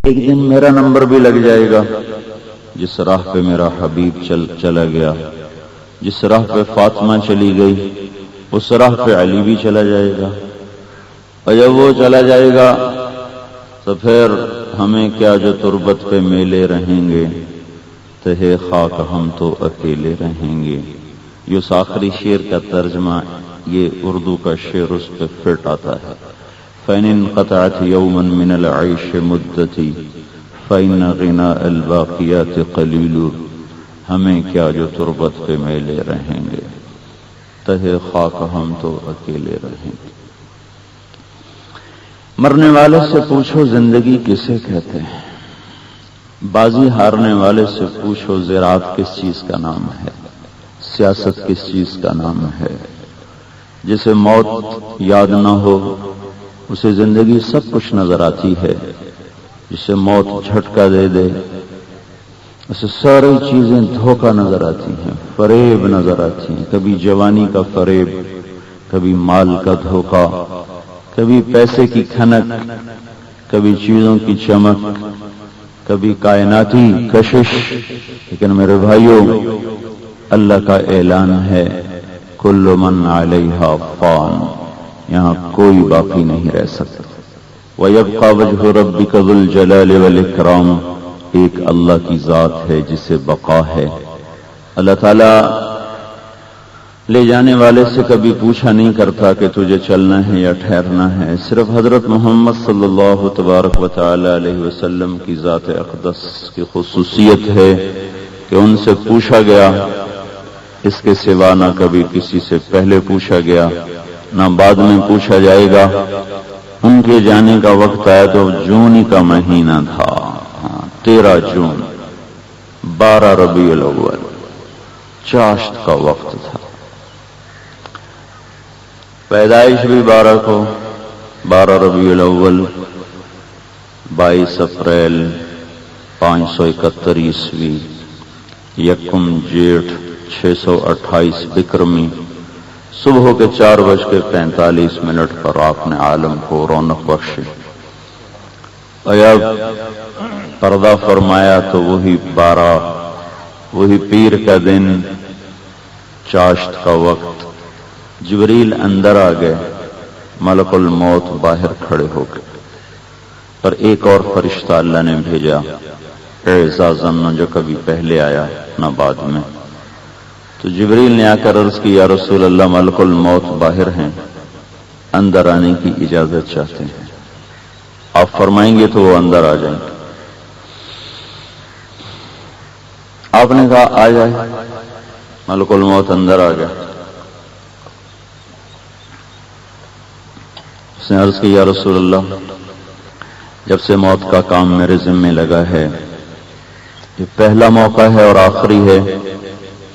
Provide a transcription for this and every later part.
ایک دن میرا نمبر بھی لگ جائے گا، جس راہ پہ میرا حبیب چلا گیا، جس راہ پہ فاطمہ چلی گئی، اس راہ پہ علی بھی چلا جائے گا، اور جب وہ چلا جائے گا تو پھر ہمیں کیا جو تربت پہ میلے رہیں گے، تہے خاک ہم تو اکیلے رہیں گے۔ یہ اس آخری شعر کا ترجمہ، یہ اردو کا شعر اس پہ فٹ آتا ہے۔ فَإِنْ انْقَطَعَتْ يَوْمًا مِنَ الْعَيْشِ مُدَّتِي فَإِنَّ غِنَاءَ الْبَاقِيَاتِ قَلِيلٌ۔ ہمیں کیا جو تربت پہ میلے رہیں گے، تہے خاک ہم تو اکیلے رہیں گے۔ مرنے والے سے پوچھو زندگی کسے کہتے ہیں، بازی ہارنے والے سے پوچھو زراعت کس چیز کا نام ہے، سیاست کس چیز کا نام ہے۔ جسے موت یاد نہ ہو اسے زندگی سب کچھ نظر آتی ہے، جسے موت جھٹکا دے دے اسے ساری چیزیں دھوکہ نظر آتی ہیں، فریب نظر آتی ہیں۔ کبھی جوانی کا فریب، کبھی مال کا دھوکہ، کبھی پیسے کی کھنک، کبھی چیزوں کی چمک، کبھی کائناتی کشش۔ لیکن میرے بھائیوں، اللہ کا اعلان ہے کل من علیہا فان، یہاں کوئی باقی نہیں رہ سکتا۔ وَيَبْقَى وَجْهُ رَبِّكَ ذُو الْجَلَالِ وَالْإِكْرَامِ، ایک اللہ کی ذات ہے جسے بقا ہے۔ اللہ تعالیٰ لے جانے والے سے کبھی پوچھا نہیں کرتا کہ تجھے چلنا ہے یا ٹھہرنا ہے۔ صرف حضرت محمد صلی اللہ تبارک و تعالی علیہ وسلم کی ذات اقدس کی خصوصیت ہے کہ ان سے پوچھا گیا، اس کے سوا نہ کبھی کسی سے پہلے پوچھا گیا نہ بعد میں پوچھا جائے گا۔ ان کے جانے کا وقت آیا تو جون ہی کا مہینہ تھا، 13 جون 12 ربیع الاول، چاشت کا وقت تھا۔ پیدائش بھی 12 کو، 12 ربیع الاول، 22 اپریل 571 عیسوی، یکم جیٹھ 628 بکرمی، صبح کے 4:45 پر آپ نے عالم کو رونق بخشی۔ اور اب پردہ فرمایا تو وہی 12، وہی پیر کا دن، چاشت کا وقت، جبریل اندر آ گئے، ملک الموت باہر کھڑے ہو گئے، پر ایک اور فرشتہ اللہ نے بھیجا اعزازاً، نہ جو کبھی پہلے آیا نہ بعد میں۔ تو جبریل نے آ کر عرض کی، یا رسول اللہ ملک الموت باہر ہیں، اندر آنے کی اجازت چاہتے ہیں، آپ فرمائیں گے تو وہ اندر آ جائیں گے۔ آپ نے کہا آ جائے، ملک الموت اندر آ گیا۔ اس نے عرض کی، یا رسول اللہ جب سے موت کا کام میرے ذمہ لگا ہے، یہ پہلا موقع ہے اور آخری ہے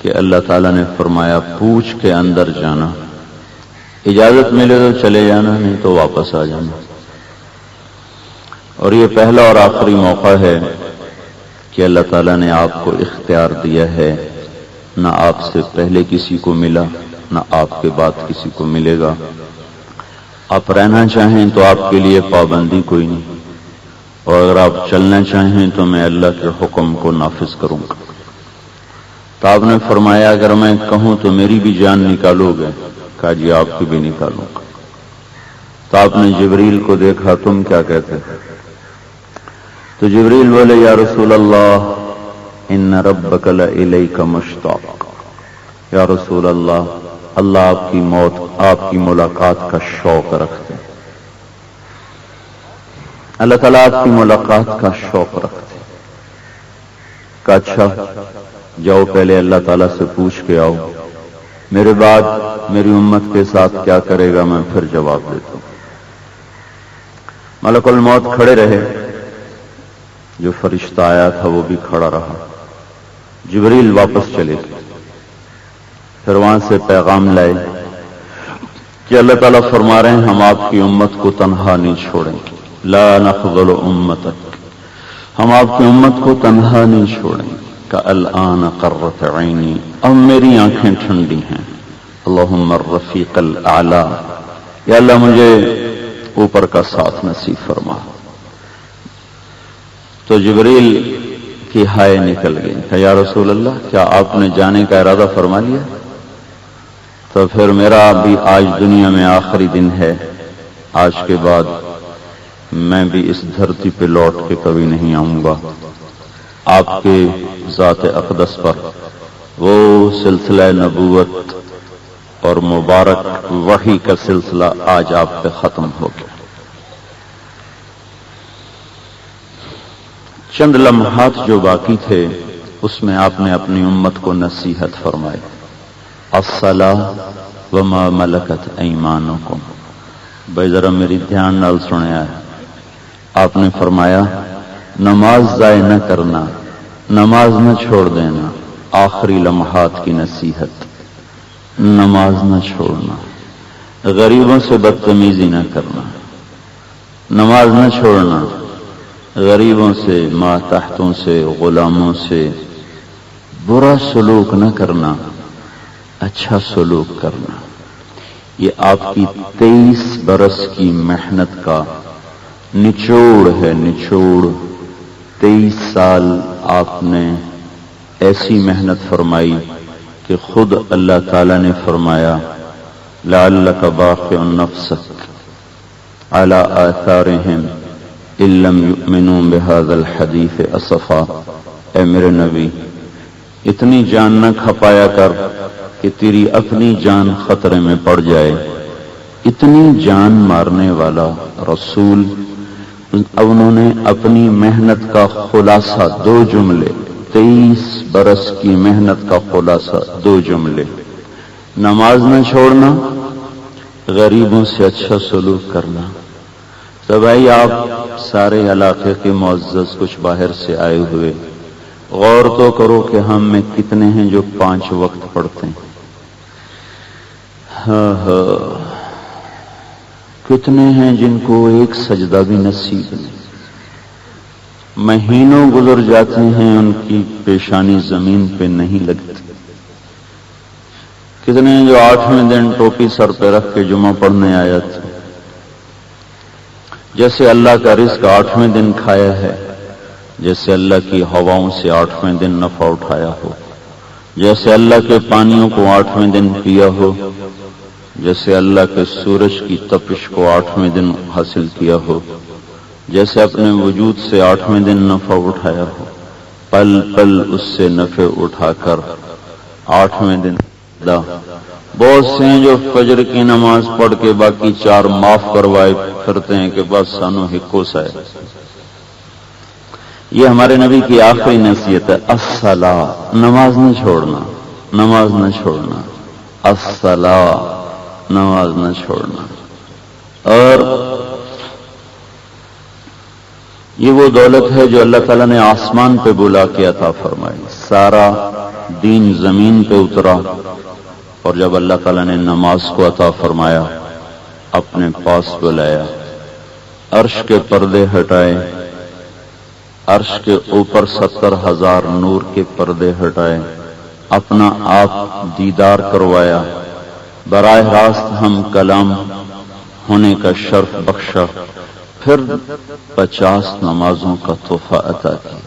کہ اللہ تعالیٰ نے فرمایا پوچھ کے اندر جانا، اجازت ملے تو چلے جانا، نہیں تو واپس آ جانا۔ اور یہ پہلا اور آخری موقع ہے کہ اللہ تعالیٰ نے آپ کو اختیار دیا ہے، نہ آپ سے پہلے کسی کو ملا نہ آپ کے بعد کسی کو ملے گا۔ آپ رہنا چاہیں تو آپ کے لیے پابندی کوئی نہیں، اور اگر آپ چلنا چاہیں تو میں اللہ کے حکم کو نافذ کروں گا۔ تو آپ نے فرمایا اگر میں کہوں تو میری بھی جان نکالو گے؟ کہا جی آپ کی بھی نکالوں گا۔ تو آپ نے جبریل کو دیکھا، تم کیا کہتے ہیں؟ تو جبریل بولے، یا رسول اللہ ان ربک لإلیک مشتاق، یا رسول اللہ اللہ آپ کی موت، آپ کی ملاقات کا شوق رکھتے ہیں، اللہ تعالیٰ آپ کی ملاقات کا شوق رکھتے ہیں۔ کہا اچھا جاؤ پہلے اللہ تعالیٰ سے پوچھ کے آؤ، میرے بعد میری امت کے ساتھ کیا کرے گا میں پھر جواب دیتا ہوں۔ ملک الموت کھڑے رہے، جو فرشتہ آیا تھا وہ بھی کھڑا رہا، جبریل واپس چلے گئے۔ پھر وہاں سے پیغام لائے کہ اللہ تعالیٰ فرما رہے ہیں ہم آپ کی امت کو تنہا نہیں چھوڑیں گے، لا نخذل امتک، ہم آپ کی امت کو تنہا نہیں چھوڑیں گے۔ الآن قرت عینی، اب میری آنکھیں ٹھنڈی ہیں۔ اللہم الرفیق الاعلی، یا اللہ مجھے اوپر کا ساتھ نصیب فرما۔ تو جبریل کی ہائے نکل گئی کہ یا رسول اللہ کیا آپ نے جانے کا ارادہ فرما لیا؟ تو پھر میرا بھی آج دنیا میں آخری دن ہے، آج کے بعد میں بھی اس دھرتی پہ لوٹ کے کبھی نہیں آؤں گا۔ آپ کے ذات اقدس پر وہ سلسلہ نبوت اور مبارک وحی کا سلسلہ آج آپ پہ ختم ہو گیا۔ چند لمحات جو باقی تھے اس میں آپ نے اپنی امت کو نصیحت فرمائی، الصلاۃ وما ملکت ایمانکم۔ بھائی ذرا میری دھیان نال سنیا ہے، آپ نے فرمایا نماز ضائع نہ کرنا، نماز نہ چھوڑ دینا، آخری لمحات کی نصیحت، نماز نہ چھوڑنا، غریبوں سے بدتمیزی نہ کرنا، نماز نہ چھوڑنا، غریبوں سے، ماتحتوں سے، غلاموں سے برا سلوک نہ کرنا، اچھا سلوک کرنا۔ یہ آپ کی 23 برس کی محنت کا نچوڑ ہے، نچوڑ۔ 23 سال آپ نے ایسی محنت فرمائی کہ خود اللہ تعالی نے فرمایا لعلک باخع نفسک علی آثارہم ان لم یؤمنوا بہذا الحدیث اسفا۔ اے میرے نبی اتنی جان نہ کھپایا کر کہ تیری اپنی جان خطرے میں پڑ جائے۔ اتنی جان مارنے والا رسول، انہوں نے اپنی محنت کا خلاصہ 2 جملے، 23 برس کی محنت کا خلاصہ 2 جملے، نماز نہ چھوڑنا، غریبوں سے اچھا سلوک کرنا۔ تو بھائی آپ سارے علاقے کے معزز کچھ باہر سے آئے ہوئے، غور تو کرو کہ ہم میں کتنے ہیں جو 5 وقت پڑھتے ہیں؟ کتنے ہیں جن کو ایک سجدہ بھی نصیب نہیں؟ مہینوں گزر جاتے ہیں ان کی پیشانی زمین پہ نہیں لگتی۔ کتنے ہیں جو 8ویں دن ٹوپی سر پہ رکھ کے جمعہ پڑھنے آیا تھا؟ جیسے اللہ کا رزق 8ویں دن کھایا ہے، جیسے اللہ کی ہواؤں سے 8ویں دن نفع اٹھایا ہو، جیسے اللہ کے پانیوں کو 8ویں دن پیا ہو، جیسے اللہ کے سورج کی تپش کو 8ویں دن حاصل کیا ہو، جیسے اپنے وجود سے 8ویں دن نفع اٹھایا ہو، پل پل اس سے نفع اٹھا کر 8ویں دن دا۔ بہت سے ہیں جو فجر کی نماز پڑھ کے باقی 4 معاف کروائے پھرتے ہیں کہ بس سانو ہکو سائے۔ یہ ہمارے نبی کی آخری نصیحت ہے، الصلاۃ، نماز نہ چھوڑنا، نماز نہ چھوڑنا، الصلاۃ، نماز نہ چھوڑنا۔ اور یہ وہ دولت ہے جو اللہ تعالیٰ نے آسمان پہ بلا کے عطا فرمائی۔ سارا دین زمین پہ اترا، اور جب اللہ تعالیٰ نے نماز کو عطا فرمایا، اپنے پاس بلایا، عرش کے پردے ہٹائے، عرش کے اوپر 70,000 نور کے پردے ہٹائے، اپنا آپ دیدار کروایا، براہ راست ہم کلام ہونے کا شرف بخشا، پھر 50 نمازوں کا تحفہ عطا کیا۔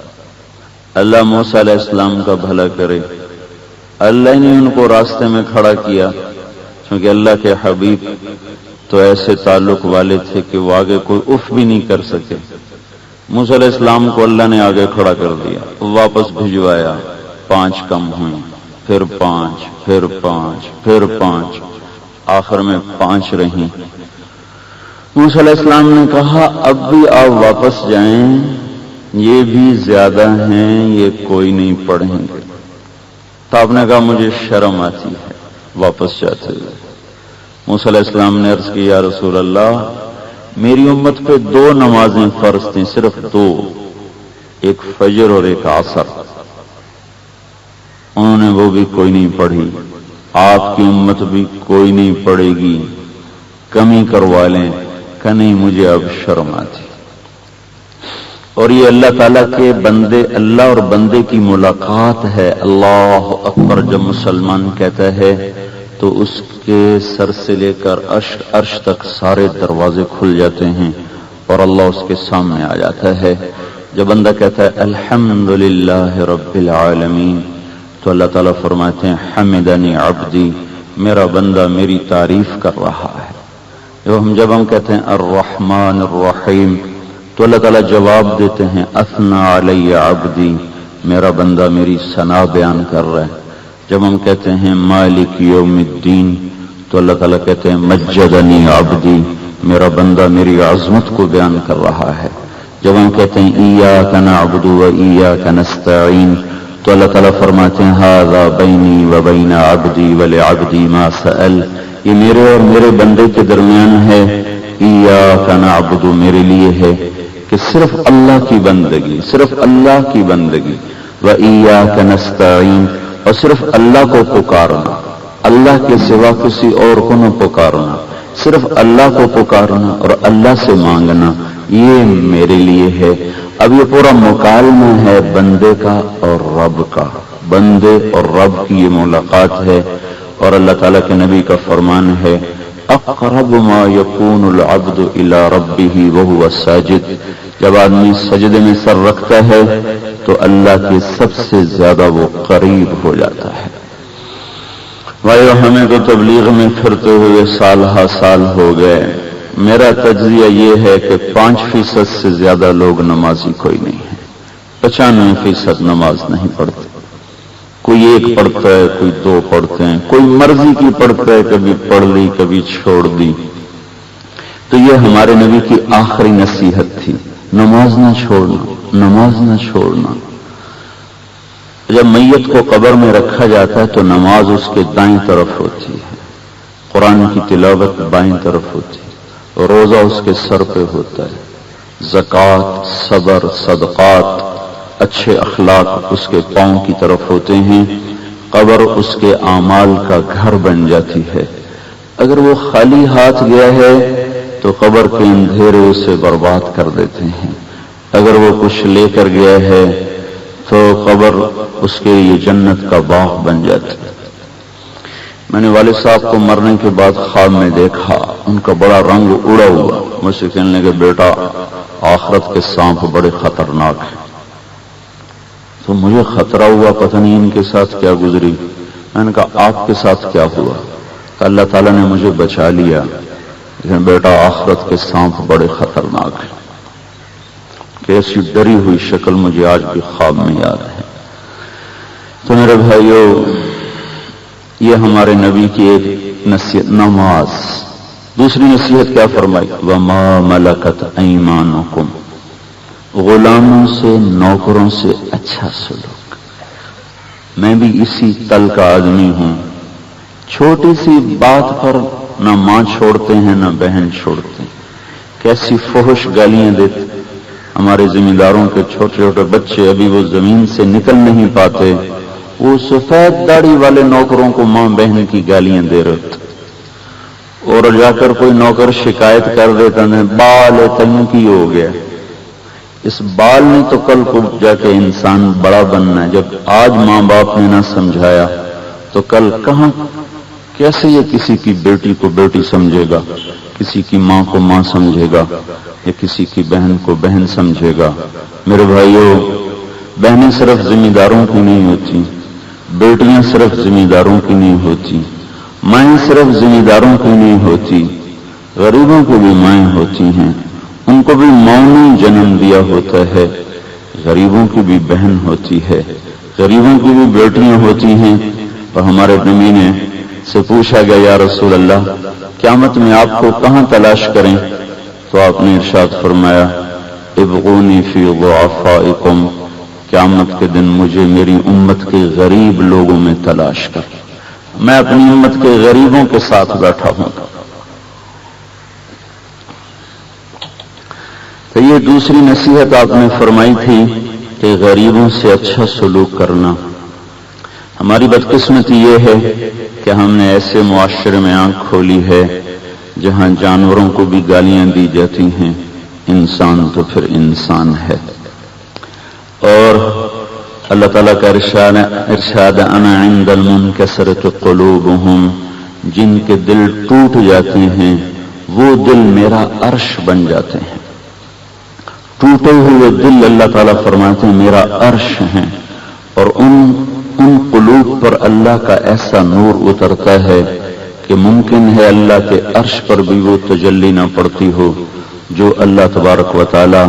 اللہ موسیٰ علیہ السلام کا بھلا کرے، اللہ نے ان کو راستے میں کھڑا کیا، کیونکہ اللہ کے حبیب تو ایسے تعلق والے تھے کہ وہ آگے کوئی اف بھی نہیں کر سکے۔ موسیٰ علیہ السلام کو اللہ نے آگے کھڑا کر دیا، واپس بھجوایا، 5 کم ہوئیں، پھر 5، پھر 5، پھر 5، آخر میں 5 رہیں۔ موسیٰ علیہ السلام نے کہا اب بھی آپ واپس جائیں، یہ بھی زیادہ ہیں، یہ کوئی نہیں پڑھیں گے۔ تو آپ نے کہا مجھے شرم آتی ہے واپس جاتے ہوئے۔ موسیٰ علیہ السلام نے عرض کی یا رسول اللہ میری امت پہ 2 نمازیں فرض تھیں، صرف 2، ایک فجر اور ایک عصر، انہوں نے وہ بھی کوئی نہیں پڑھی، آپ کی امت بھی کوئی نہیں پڑھے گی، کمی کروا لیں کہ نہیں مجھے اب شرم آتی۔ اور یہ اللہ تعالیٰ کے بندے، اللہ اور بندے کی ملاقات ہے۔ اللہ اکبر جب مسلمان کہتا ہے تو اس کے سر سے لے کر عرش تک سارے دروازے کھل جاتے ہیں اور اللہ اس کے سامنے آ جاتا ہے۔ جب بندہ کہتا ہے الحمدللہ رب العالمین تو اللہ تعالیٰ فرماتے ہیں حمدنی عبدی، میرا بندہ میری تعریف کر رہا ہے۔ جب ہم کہتے ہیں الرحمن الرحیم تو اللہ تعالیٰ جواب دیتے ہیں اثنى علی عبدی، میرا بندہ میری ثنا بیان کر رہا ہے۔ جب ہم کہتے ہیں مالک یوم الدین تو اللہ تعالیٰ کہتے ہیں مجدنی عبدی، میرا بندہ میری عظمت کو بیان کر رہا ہے۔ جب ہم کہتے ہیں ایاک نعبد و ایاک نستعین تو اللہ تعالیٰ فرماتے ہیں ھذا بینی و بین عبدی ولعبدی ما سأل، یہ میرے اور میرے بندے کے درمیان ہے۔ ایاک نعبد میرے لیے ہے کہ صرف اللہ کی بندگی، صرف اللہ کی بندگی، و ایاک نستعین اور صرف اللہ کو پکارنا، اللہ کے سوا کسی اور کو نہ پکارنا، صرف اللہ کو پکارنا اور اللہ سے مانگنا، یہ میرے لیے ہے۔ اب یہ پورا مکالمہ ہے بندے کا اور رب کا، بندے اور رب کی یہ ملاقات ہے۔ اور اللہ تعالیٰ کے نبی کا فرمان ہے اقرب ما یکون العبد الی ربہ وہو ساجد، جب آدمی سجدے میں سر رکھتا ہے تو اللہ کے سب سے زیادہ وہ قریب ہو جاتا ہے۔ بھائیو، ہمیں تو تبلیغ میں پھرتے ہوئے سال ہا سال ہو گئے، میرا تجزیہ یہ ہے کہ 5% سے زیادہ لوگ نمازی کوئی نہیں ہے، 95% نماز نہیں پڑھتے، کوئی ایک پڑھتا ہے، کوئی 2 پڑھتے ہیں، کوئی مرضی کی پڑھتا ہے، کبھی پڑھ لی کبھی چھوڑ دی۔ تو یہ ہمارے نبی کی آخری نصیحت تھی، نماز نہ چھوڑنا، نماز نہ چھوڑنا۔ جب میت کو قبر میں رکھا جاتا ہے تو نماز اس کے دائیں طرف ہوتی ہے، قرآن کی تلاوت بائیں طرف ہوتی ہے، روزہ اس کے سر پہ ہوتا ہے، زکوٰۃ، صبر، صدقات، اچھے اخلاق اس کے پاؤں کی طرف ہوتے ہیں، قبر اس کے اعمال کا گھر بن جاتی ہے۔ اگر وہ خالی ہاتھ گیا ہے تو قبر کے اندھیرے اسے برباد کر دیتے ہیں، اگر وہ کچھ لے کر گیا ہے تو قبر اس کے لیے جنت کا باغ بن جاتی ہے۔ میں نے والد صاحب کو مرنے کے بعد خواب میں دیکھا، ان کا بڑا رنگ اڑا ہوا، مجھ سے کہنے لگے بیٹا آخرت کے سانپ بڑے خطرناک ہیں۔ تو مجھے خطرہ ہوا، پتہ نہیں ان کے ساتھ کیا گزری۔ میں نے کہا آپ کے ساتھ کیا ہوا؟ کہ اللہ تعالیٰ نے مجھے بچا لیا، لیکن بیٹا آخرت کے سانپ بڑے خطرناک ہیں۔ کہ ایسی ڈری ہوئی شکل مجھے آج بھی خواب میں یاد ہے۔ تو میرے بھائیو، یہ ہمارے نبی کی ایک نصیحت، نماز۔ دوسری نصیحت کیا فرمائی؟ وَمَا مَلَكَتْ أَيْمَانُكُمْ، غلاموں سے، نوکروں سے اچھا سلوک۔ میں بھی اسی تل کا آدمی ہوں، چھوٹی سی بات پر نہ ماں چھوڑتے ہیں نہ بہن چھوڑتے ہیں، کیسی فحش گالیاں دیتے۔ ہمارے ذمہ داروں کے چھوٹے چھوٹے بچے ابھی وہ زمین سے نکل نہیں پاتے، وہ سفید داڑھی والے نوکروں کو ماں بہن کی گالیاں دے رہے تھے، اور جا کر کوئی نوکر شکایت کر دیتا ہے بال تنوں کی ہو گیا۔ اس بال نے تو کل کو جا کے انسان بڑا بننا ہے، جب آج ماں باپ نے نہ سمجھایا تو کل کہاں، کیسے یہ کسی کی بیٹی کو بیٹی سمجھے گا، کسی کی ماں کو ماں سمجھے گا، یا کسی کی بہن کو بہن سمجھے گا۔ میرے بھائیوں، بہنیں صرف ذمہ داروں کی نہیں ہوتی، بیٹیاں صرف ذمہ داروں کی نہیں ہوتی، مائیں صرف ذمہ داروں کی نہیں ہوتی، غریبوں کو بھی مائیں ہوتی ہیں، ان کو بھی ماں نے جنم دیا ہوتا ہے، غریبوں کی بھی بہن ہوتی ہے، غریبوں کی بھی بیٹیاں ہوتی ہیں۔ اور ہمارے نبی نے سے پوچھا گیا یا رسول اللہ، قیامت میں آپ کو کہاں تلاش کریں؟ تو آپ نے ارشاد فرمایا ابغونی فی ضعفائکم، قیامت کے دن مجھے میری امت کے غریب لوگوں میں تلاش کر، میں اپنی امت کے غریبوں کے ساتھ بیٹھا ہوں۔ تو یہ دوسری نصیحت آپ نے فرمائی تھی کہ غریبوں سے اچھا سلوک کرنا۔ ہماری بدقسمتی یہ ہے کہ ہم نے ایسے معاشرے میں آنکھ کھولی ہے جہاں جانوروں کو بھی گالیاں دی جاتی ہیں، انسان تو پھر انسان ہے۔ اور اللہ تعالیٰ کا ارشاد انا عند المنکسرۃ قلوبہم، جن کے دل ٹوٹ جاتے ہیں وہ دل میرا عرش بن جاتے ہیں۔ ٹوٹے ہوئے دل اللہ تعالیٰ فرماتے ہیں میرا عرش ہے، اور ان قلوب پر اللہ کا ایسا نور اترتا ہے کہ ممکن ہے اللہ کے عرش پر بھی وہ تجلی نہ پڑتی ہو جو اللہ تبارک و تعالیٰ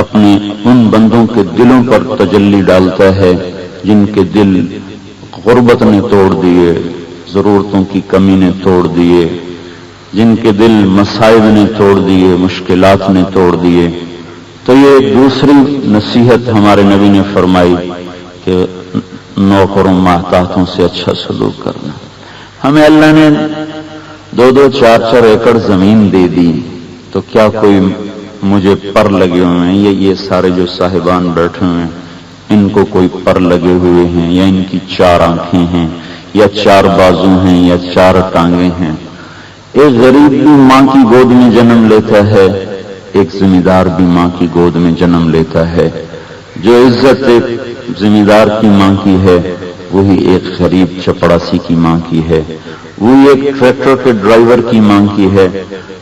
اپنے ان بندوں کے دلوں پر تجلی ڈالتا ہے جن کے دل غربت نے توڑ دیے، ضرورتوں کی کمی نے توڑ دیے، جن کے دل مصائب نے توڑ دیے، مشکلات نے توڑ دیے۔ تو یہ دوسری نصیحت ہمارے نبی نے فرمائی کہ نوکروں ماتحتوں سے اچھا سلوک کرنا۔ ہمیں اللہ نے 2-2 4-4 ایکڑ زمین دے دی، تو کیا کوئی مجھے پر لگے ہوئے ہیں؟ یہ سارے جو صاحبان بیٹھے ہوئے ہیں ان کو کوئی پر لگے ہوئے ہیں، یا ان کی 4 آنکھیں ہیں، یا 4 بازو ہیں، یا 4 ٹانگیں ہیں؟ ایک غریب بھی ماں کی گود میں جنم لیتا ہے، ایک ذمہ دار بھی ماں کی گود میں جنم لیتا ہے۔ جو عزت ایک ذمہ دار کی ماں کی ہے وہی ایک غریب چپڑاسی کی ماں کی ہے، وہی ایک ٹریکٹر کے ڈرائیور کی ماں کی ہے،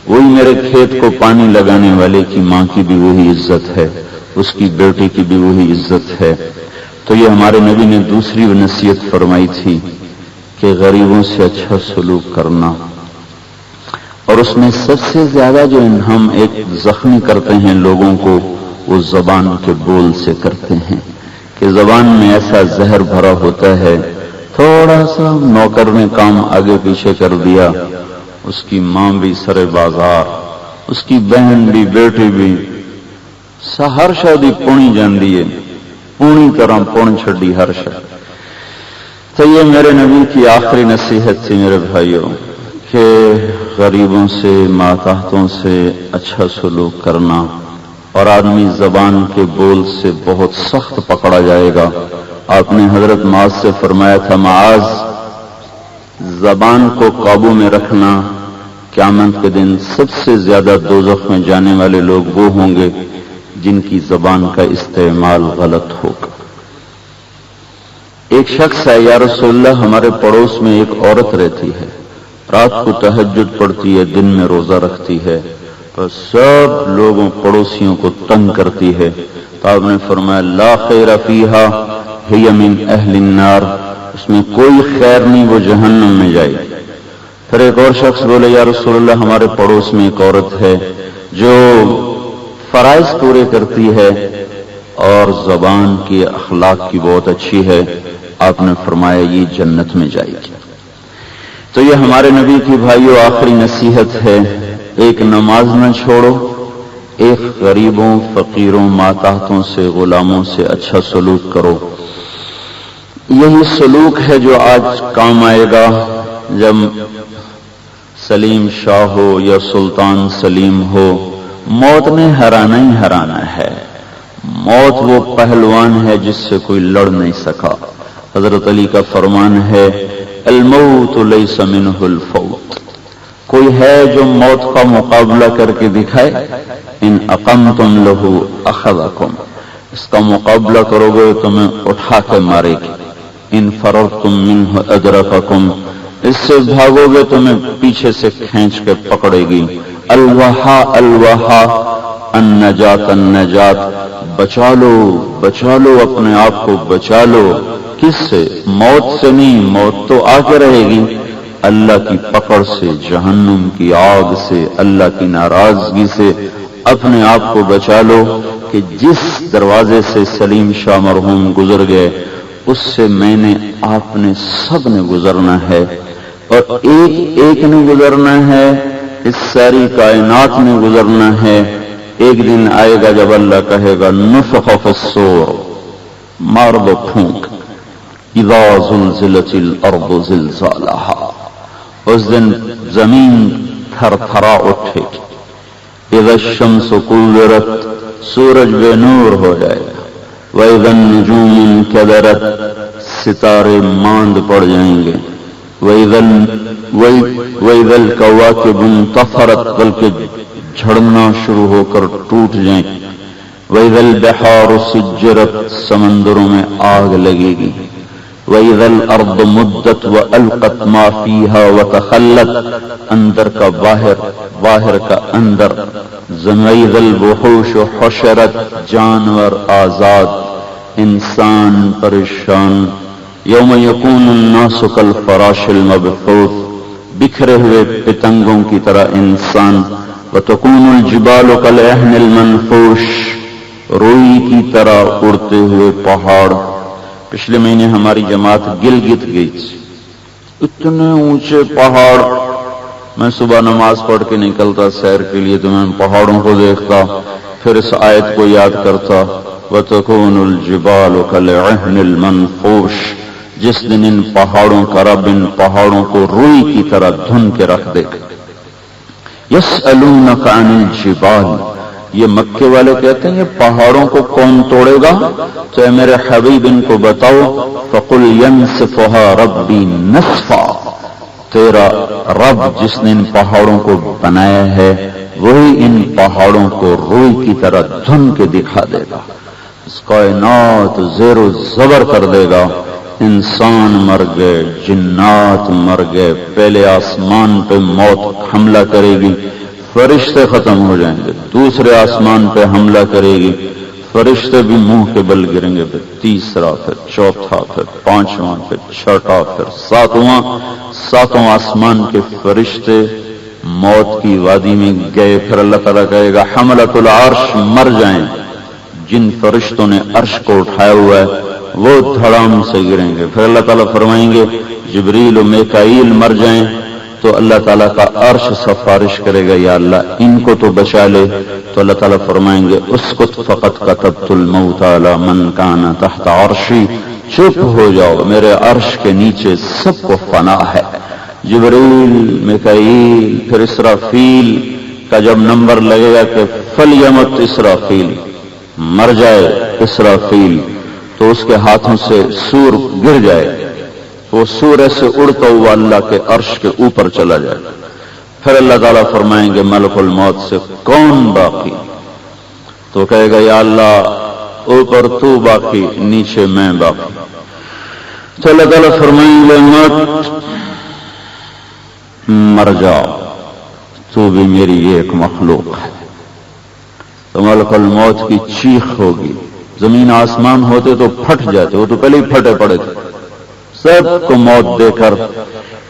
وہی میرے کھیت کو پانی لگانے والے کی ماں کی بھی وہی عزت ہے، اس کی بیٹی کی بھی وہی عزت ہے۔ تو یہ ہمارے نبی نے دوسری نصیحت فرمائی تھی کہ غریبوں سے اچھا سلوک کرنا، اور اس میں سب سے زیادہ جو ہم ایک زخمی کرتے ہیں لوگوں کو، وہ زبان کے بول سے کرتے ہیں کہ زبان میں ایسا زہر بھرا ہوتا ہے، تھوڑا سا نوکر نے کام آگے پیچھے کر دیا، اس کی ماں بھی سرے بازار، اس کی بہن بھی، بیٹی بھی، ہر شادی پونی جاندی ہے، پونی طرح پون چھڑی ہر شادی۔ تو یہ میرے نبی کی آخری نصیحت تھی میرے بھائیوں کہ غریبوں سے، ماتحتوں سے اچھا سلوک کرنا، اور آدمی زبان کے بول سے بہت سخت پکڑا جائے گا۔ آپ نے حضرت معاذ سے فرمایا تھا، معاذ زبان کو قابو میں رکھنا، قیامت کے دن سب سے زیادہ دوزخ میں جانے والے لوگ وہ ہوں گے جن کی زبان کا استعمال غلط ہوگا۔ ایک شخص ہے، یا رسول اللہ ہمارے پڑوس میں ایک عورت رہتی ہے، رات کو تہجد پڑھتی ہے، دن میں روزہ رکھتی ہے، پر سب لوگوں پڑوسیوں کو تنگ کرتی ہے۔ تو آپ نے فرمایا لا خیر فیہا ہی من اہل النار، اس میں کوئی خیر نہیں، وہ جہنم میں جائے گی۔ پھر ایک اور شخص بولے یا رسول اللہ ہمارے پڑوس میں ایک عورت ہے جو فرائض پورے کرتی ہے اور زبان کی اخلاق کی بہت اچھی ہے، آپ نے فرمایا یہ جنت میں جائے گی۔ تو یہ ہمارے نبی کی بھائیوں آخری نصیحت ہے، ایک نماز نہ چھوڑو، ایک غریبوں، فقیروں، ماتحتوں سے، غلاموں سے اچھا سلوک کرو۔ یہی سلوک ہے جو آج کام آئے گا جب سلیم شاہ ہو یا سلطان سلیم ہو، موت نے ہرانا ہی ہرانا ہے۔ موت وہ پہلوان ہے جس سے کوئی لڑ نہیں سکا۔ حضرت علی کا فرمان ہے الموت لیس منہ الفوت، کوئی ہے جو موت کا مقابلہ کر کے دکھائے؟ ان اقمتم لہ اخذکم، اس کا مقابلہ کرو گے تمہیں اٹھا کے مارے گی۔ ان فررتم منہ ادرککم، اس سے بھاگو گے تمہیں پیچھے سے کھینچ کے پکڑے گی۔ الوحا الوحا النجات النجات، بچا لو بچا لو، اپنے آپ کو بچا لو۔ کس سے؟ موت سے نہیں، موت تو آ کے رہے گی، اللہ کی پکڑ سے، جہنم کی آگ سے، اللہ کی ناراضگی سے اپنے آپ کو بچا لو کہ جس دروازے سے سلیم شاہ مرحوم گزر گئے اس سے میں نے، آپ نے، سب نے گزرنا ہے، اور ایک ایک نے گزرنا ہے، اس ساری کائنات نے گزرنا ہے۔ ایک دن آئے گا جب اللہ کہے گا نفخ فی الصور، مار دو پھونک، اذا زلزلت الارض زلزالها، اس دن زمین تھر تھرا اٹھے گی۔ اذا الشمس کورت، سورج بے نور ہو جائے گا۔ واذا النجوم انکدرت، ستارے ماند پڑ جائیں گے۔ واذا الکواکب انتثرت، بلکہ جھڑنا شروع ہو کر ٹوٹ جائیں۔ واذا البحار سجرت، سمندروں میں آگ لگے گی۔ وَإِذَا الْأَرْضُ مُدَّتْ وَأَلْقَتْ مَا فِيهَا وَتَخَلَّتْ، اندر کا باہر، باہر کا اندر، زمید الوحوش حشرت، جانور آزاد، انسان پریشان، یوم یکون الناس کالفراش المبثوث، بکھرے ہوئے پتنگوں کی طرح انسان، وتکون الجبال کالعہن المنفوش، روئی کی طرح اڑتے ہوئے پہاڑ۔ پچھلے مہینے ہماری جماعت گلگت گئی تھی، اتنے اونچے پہاڑ، میں صبح نماز پڑھ کے نکلتا سیر کے لیے تو میں پہاڑوں کو دیکھتا، پھر اس آیت کو یاد کرتا، وَتَكُونُ الْجِبَالُ كَالْعِهْنِ الْمَنْفُوشِ، جس دن ان پہاڑوں کا رب ان پہاڑوں کو روئی کی طرح دھن کے رکھ دے گا۔ يَسْأَلُونَكَ عَنِ الْجِبَالِ، یہ مکے والے کہتے ہیں یہ پہاڑوں کو کون توڑے گا؟ تو اے میرے حبیب ان کو بتاؤ، فَقُلْ يَنْسِفُهَا رَبِّي نَسْفًا، تیرا رب جس نے ان پہاڑوں کو بنایا ہے وہی ان پہاڑوں کو روئی کی طرح دھن کے دکھا دے گا، اس کائنات زیر و زبر کر دے گا۔ انسان مر گئے، جنات مر گئے، پہلے آسمان پہ موت حملہ کرے گی، فرشتے ختم ہو جائیں گے، دوسرے آسمان پہ حملہ کرے گی، فرشتے بھی منہ کے بل گریں گے، پھر تیسرا، پھر چوتھا، پھر پانچواں، پھر چھٹا، پھر ساتواں آسمان کے فرشتے موت کی وادی میں گئے، پھر اللہ تعالیٰ کہے گا حملۃ العرش مر جائیں، جن فرشتوں نے عرش کو اٹھایا ہوا ہے وہ دھڑام سے گریں گے، پھر اللہ تعالیٰ فرمائیں گے جبریل و میکائیل مر جائیں، تو اللہ تعالیٰ کا عرش سفارش کرے گا یا اللہ ان کو تو بچا لے، تو اللہ تعالیٰ فرمائیں گے اسکت فقط کتبت الموت علی من کان تحت عرشی، چپ ہو جاؤ میرے عرش کے نیچے سب کو فنا ہے۔ جبریل، میکائیل، پھر اسرافیل کا جب نمبر لگے گا کہ فلیمت اسرافیل، مر جائے اسرافیل، تو اس کے ہاتھوں سے سور گر جائے، وہ سور سے اڑتا ہوا اللہ کے عرش کے اوپر چلا جائے، پھر اللہ تعالیٰ فرمائیں گے ملک الموت سے کون باقی؟ تو کہے گا یا اللہ اوپر تو باقی، نیچے میں باقی، تو اللہ تعالیٰ فرمائیں گے موت مر جاؤ، تو بھی میری ایک مخلوق ہے۔ تو ملک الموت کی چیخ ہوگی، زمین آسمان ہوتے تو پھٹ جاتے، وہ تو پہلے ہی پھٹے پڑے تھے، سب کو موت دے کر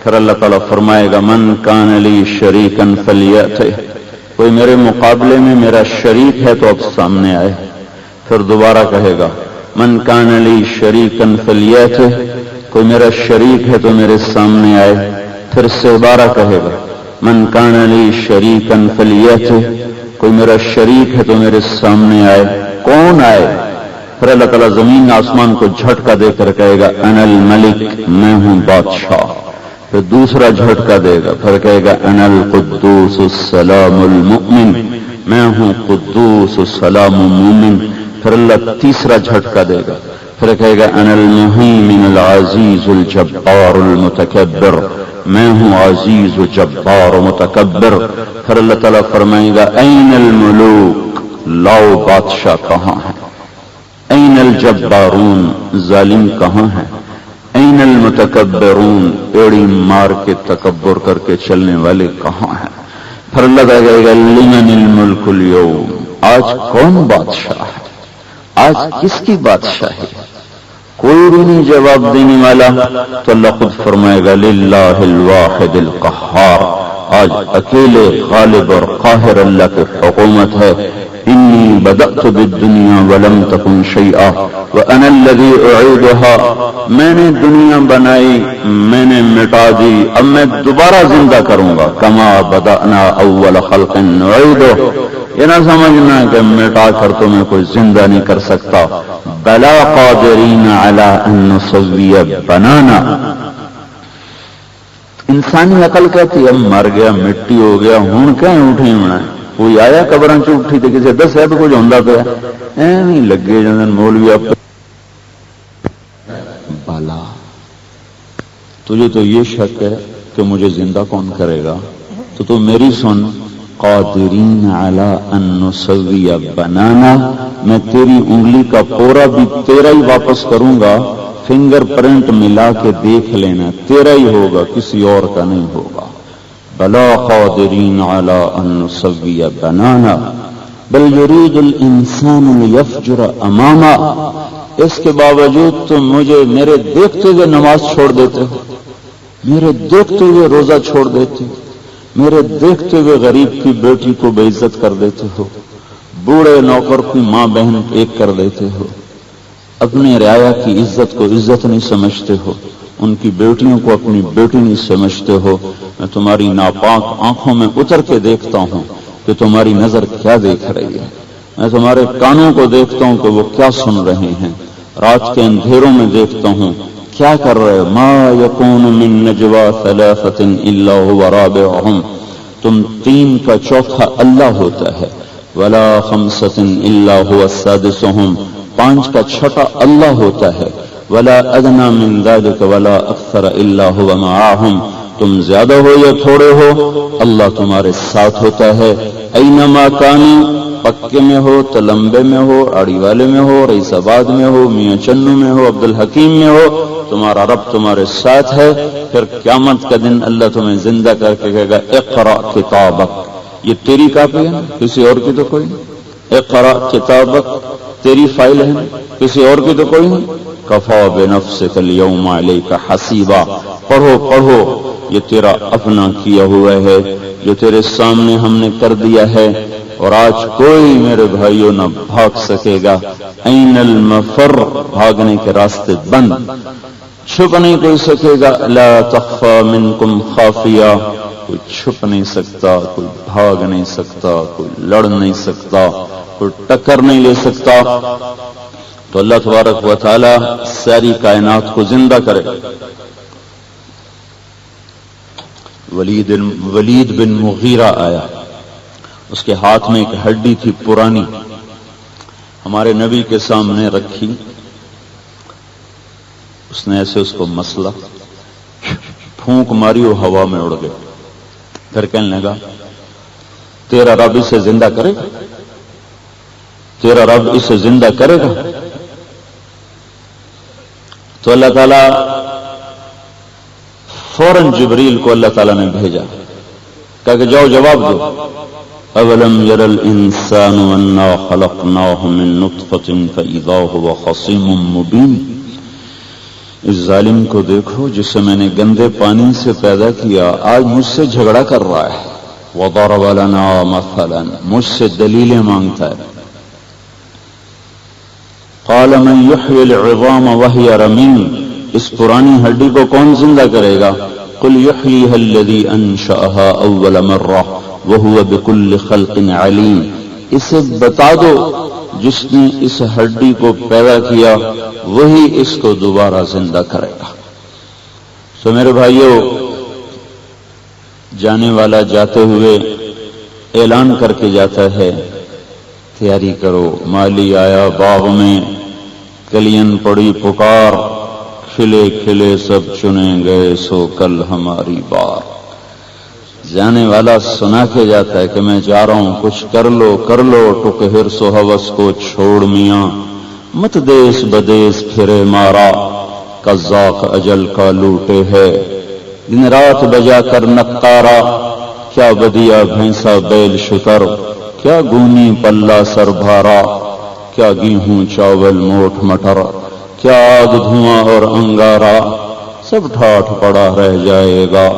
پھر اللہ تعالیٰ فرمائے گا من کان لی شریکن فلیأتہ، کوئی میرے مقابلے میں میرا شریک ہے تو اب سامنے آئے، پھر دوبارہ کہے گا من کان لی شریکن فلیأتہ، کوئی میرا شریک ہے تو میرے سامنے آئے، پھر سے دوبارہ کہے گا من کان لی شریکن فلیأتہ، کوئی میرا شریک ہے تو میرے سامنے آئے، کون آئے؟ پھر اللہ تعالیٰ زمین آسمان کو جھٹکا دے کر کہے گا انا الملک، میں ہوں بادشاہ، پھر دوسرا جھٹکا دے گا، پھر کہے گا انا القدوس السلام المؤمن، میں ہوں قدوس السلام مومن، پھر اللہ تیسرا جھٹکا دے گا، پھر کہے گا انا المہیمن العزیز الجبار المتکبر، میں ہوں عزیز و جبار و متکبر، پھر اللہ تعالیٰ فرمائے گا این الملوک، لاؤ بادشاہ کہاں ہے؟ این الجبارون، ظالم کہاں ہے؟ این المتکبرون، ایڑی مار کے تکبر کر کے چلنے والے کہاں ہیں؟ پھر اللہ کہے گا لمن الملک اليوم، آج کون بادشاہ ہے؟ آج کس کی بادشاہی ہے؟ کوئی بھی نہیں جواب دینے والا، تو اللہ خود فرمائے گا للہ الواحد القہار، آج اکیلے غالب اور قاہر اللہ کی حکومت ہے۔ انی بدأت بالدنیا ولم تکن شیئا وانا الذی اعیدها، میں نے دنیا بنائی، میں نے مٹا دی، اب میں دوبارہ زندہ کروں گا، کما بدأنا اول خلق نعیدہ، یہ نہ سمجھنا کہ مٹا کر تو میں کوئی زندہ نہیں کر سکتا، بلا قادرین علی ان نسوی بنانا۔ انسانی عقل کہتی ہے مر گیا، مٹی ہو گیا، ہوں کہیں اٹھی ہونا ہے، کوئی آیا قبراں چ اٹھی تے کسی دسیا بھی کچھ ہوندا پیا، ایویں لگے جاندے مولوی آپ بالا۔ تجھے تو یہ شک ہے کہ مجھے زندہ کون کرے گا، تو میری سن، قادرین علی ان نسوی بنانا، میں تیری انگلی کا پورا بھی تیرا ہی واپس کروں گا، فنگر پرنٹ ملا کے دیکھ لینا، تیرا ہی ہوگا، کسی اور کا نہیں ہوگا۔ بلا قادرین علی ان نسوی بنانا بل یرید الانسان لیفجر اماما. اس کے باوجود تم مجھے میرے دیکھتے ہوئے نماز چھوڑ دیتے ہو، میرے دیکھتے ہوئے روزہ چھوڑ دیتے ہو، میرے دیکھتے ہوئے غریب کی بیٹی کو بے عزت کر دیتے ہو، بوڑھے نوکر کی ماں بہن ایک کر دیتے ہو، اپنے رعایا کی عزت کو عزت نہیں سمجھتے ہو، ان کی بیٹیوں کو اپنی بیٹی نہیں سمجھتے ہو. میں تمہاری ناپاک آنکھوں میں اتر کے دیکھتا ہوں کہ تمہاری نظر کیا دیکھ رہی ہے، میں تمہارے کانوں کو دیکھتا ہوں کہ وہ کیا سن رہے ہیں، رات کے اندھیروں میں دیکھتا ہوں کیا کر رہے. ما یکون من نجوا ثلاثۃ الا هو رابعهم. تم تین کا چوتھا اللہ ہوتا ہے. ولا خمسۃ الا هو سادسهم. پانچ کا چھٹا اللہ ہوتا ہے. ولا ادنى من ذلك ولا اکثر الا هو معهم. تم زیادہ ہو یا تھوڑے ہو اللہ تمہارے ساتھ ہوتا ہے. اینما کانوا، پکے میں ہو، تلمبے میں ہو، اڑی والے میں ہو، رئیس آباد میں ہو، میاں چنو میں ہو، عبد الحکیم میں ہو، تمہارا رب تمہارے ساتھ ہے. پھر قیامت کا دن اللہ تمہیں زندہ کر کے کہے گا اقرا کتابک. یہ تیری کاپی ہے، کسی اور کی تو کوئی نہیں. اقرا کتابک تیری فائل ہے، کسی اور کی تو کوئی نہیں. کفا بنفسک اليوم علیک حسیبا. پڑھو پڑھو، یہ تیرا اپنا کیا ہوا ہے جو تیرے سامنے ہم نے کر دیا ہے، اور آج کوئی میرے بھائیوں نہ بھاگ سکے گا. این المفر، بھاگنے کے راستے بند، چھپ نہیں کوئی سکے گا. لا تخفى منکم خافیہ، کوئی چھپ نہیں سکتا، کوئی بھاگ نہیں سکتا، کوئی لڑ نہیں سکتا، کوئی ٹکر نہیں لے سکتا. تو اللہ تبارک و تعالی ساری کائنات کو زندہ کرے. ولید بن مغیرہ آیا، اس کے ہاتھ میں ایک ہڈی تھی پرانی، ہمارے نبی کے سامنے رکھی. اس نے ایسے اس کو مسلا، پھونک ماری، وہ ہوا میں اڑ گئے. پھر کہنے لگا تیرا رب اسے زندہ کرے گا، تیرا رب اسے زندہ کرے گا. تو اللہ تعالیٰ فوراً جبریل کو اللہ تعالیٰ نے بھیجا، کہا کہ جاؤ جواب دو. اولم یر الانسان انا خلقناہ من نطفۃ فاذا هو خصیم مبین. اس ظالم کو دیکھو جسے میں نے گندے پانی سے پیدا کیا، آج مجھ سے جھگڑا کر رہا ہے. وضرب لنا مثلا، مجھ سے دلیلیں مانگتا ہے. قال من یحیی العظام وهی رمیم. اس پرانی ہڈی کو کون زندہ کرے گا؟ قل یحییها الذی انشأها اول مرہ وهو بكل خلق علیم. اسے بتا دو جس نے اس ہڈی کو پیدا کیا وہی اس کو دوبارہ زندہ کرے گا. سو میرے بھائیوں، جانے والا جاتے ہوئے اعلان کر کے جاتا ہے تیاری کرو، مالی آیا باغ میں، کلین پڑی پکار، کھلے کھلے سب چنے گئے سو کل ہماری بار. جانے والا سنا کے جاتا ہے کہ میں جا رہا ہوں، کچھ کر لو کر لو، ٹک ہرس و ہوس کو چھوڑ میاں، مت دیس بدیس پھرے مارا، قزاق اجل کا لوٹے ہے. دن رات بجا کر نقارا، کیا بدیا بھینسا بیل شتر، کیا گونی پلہ سر بھارا، کیا گیہوں چاول موٹ مٹر، کیا آگ دھواں اور انگارا. سب ٹھاٹھ پڑا رہ جائے گا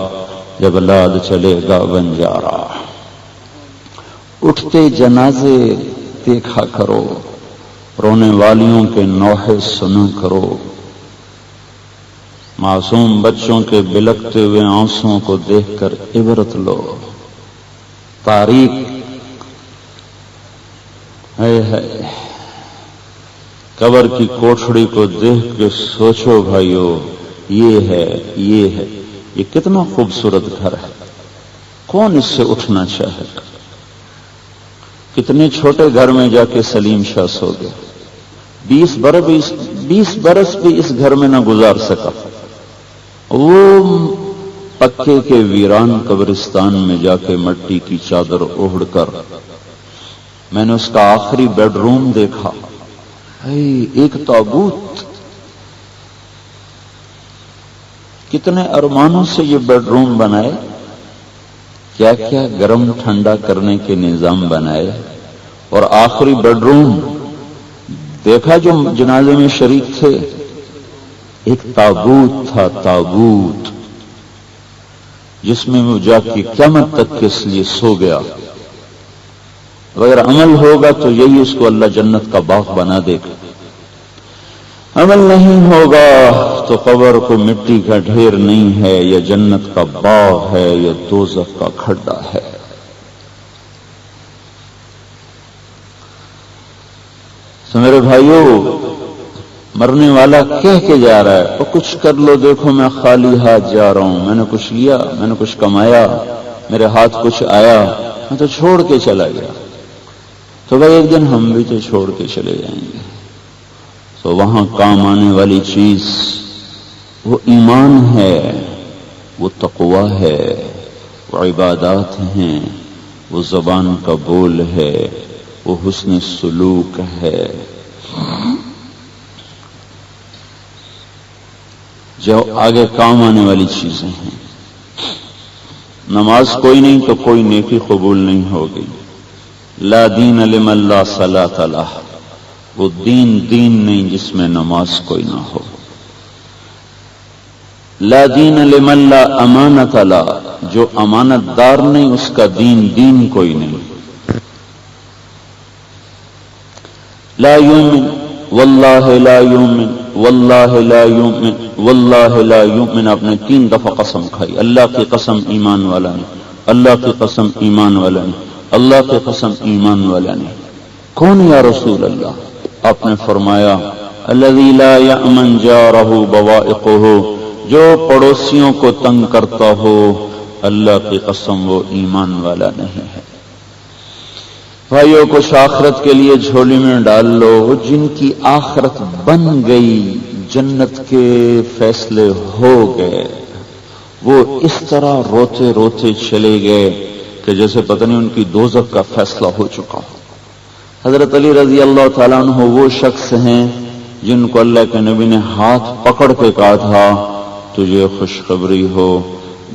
جب لاد چلے گا بنجارا. اٹھتے جنازے دیکھا کرو، رونے والیوں کے نوحے سنا کرو، معصوم بچوں کے بلکتے ہوئے آنسوں کو دیکھ کر عبرت لو. تاریخ ہے قبر کی کوٹھڑی کو دیکھ کے سوچو بھائیو، یہ ہے یہ کتنا خوبصورت گھر ہے، کون اس سے اٹھنا چاہے گا. کتنے چھوٹے گھر میں جا کے سلیم شاہ سو گئے، 20 برس بھی اس گھر میں نہ گزار سکا. وہ پکے کے ویران قبرستان میں جا کے مٹی کی چادر اوڑھ کر میں نے اس کا آخری بیڈ روم دیکھا. ایک تابوت، کتنے ارمانوں سے یہ بیڈ روم بنائے، کیا کیا گرم ٹھنڈا کرنے کے نظام بنائے، اور آخری بیڈ روم دیکھا جو جنازے میں شریک تھے، ایک تابوت تھا، تابوت جس میں وہ جا کے قیامت تک کے لیے سو گیا۔ اگر عمل ہوگا تو یہی اس کو اللہ جنت کا باغ بنا دے گا، عمل نہیں ہوگا تو قبر کو مٹی کا ڈھیر نہیں ہے، یا جنت کا باغ ہے یا دوزخ کا کھڈا ہے۔ تو میرے بھائیوں، مرنے والا کہہ کے جا رہا ہے، اور کچھ کر لو، دیکھو میں خالی ہاتھ جا رہا ہوں، میں نے کچھ لیا، میں نے کچھ کمایا، میرے ہاتھ کچھ آیا، میں تو چھوڑ کے چلا گیا۔ تو بھائی ایک دن ہم بھی تو چھوڑ کے چلے جائیں گے۔ تو وہاں کام آنے والی چیز وہ ایمان ہے، وہ تقوی ہے، وہ عبادات ہیں، وہ زبان کا بول ہے، وہ حسن سلوک ہے۔ جو آگے کام آنے والی چیزیں ہیں، نماز کوئی نہیں تو کوئی نیکی قبول نہیں ہوگی۔ لا دین لمن لا صلاۃ لہ، وہ دین نہیں جس میں نماز کوئی نہ ہو۔ لا دین لمن لا امانت لہ، جو امانت دار نہیں اس کا دین کوئی نہیں۔ لا یؤمن واللہ لا یؤمن واللہ لا یؤمن واللہ لا یؤمن، آپ نے 3 دفعہ قسم کھائی، اللہ کی قسم ایمان والا نہیں، اللہ کی قسم ایمان والا نہیں، اللہ کی قسم ایمان والا نہیں۔ کون یا رسول اللہ؟ آپ نے فرمایا الذی لا یأمن جارہ بوائقہ، جو پڑوسیوں کو تنگ کرتا ہو، اللہ کی قسم وہ ایمان والا نہیں ہے۔ بھائیوں، کچھ آخرت کے لیے جھولی میں ڈال لو، جن کی آخرت بن گئی، جنت کے فیصلے ہو گئے، وہ اس طرح روتے روتے چلے گئے کہ جیسے پتہ نہیں ان کی دوزخ کا فیصلہ ہو چکا ہو۔ حضرت علی رضی اللہ تعالیٰ عنہ وہ شخص ہیں جن کو اللہ کے نبی نے ہاتھ پکڑ کے کہا تھا تجھے خوشخبری ہو،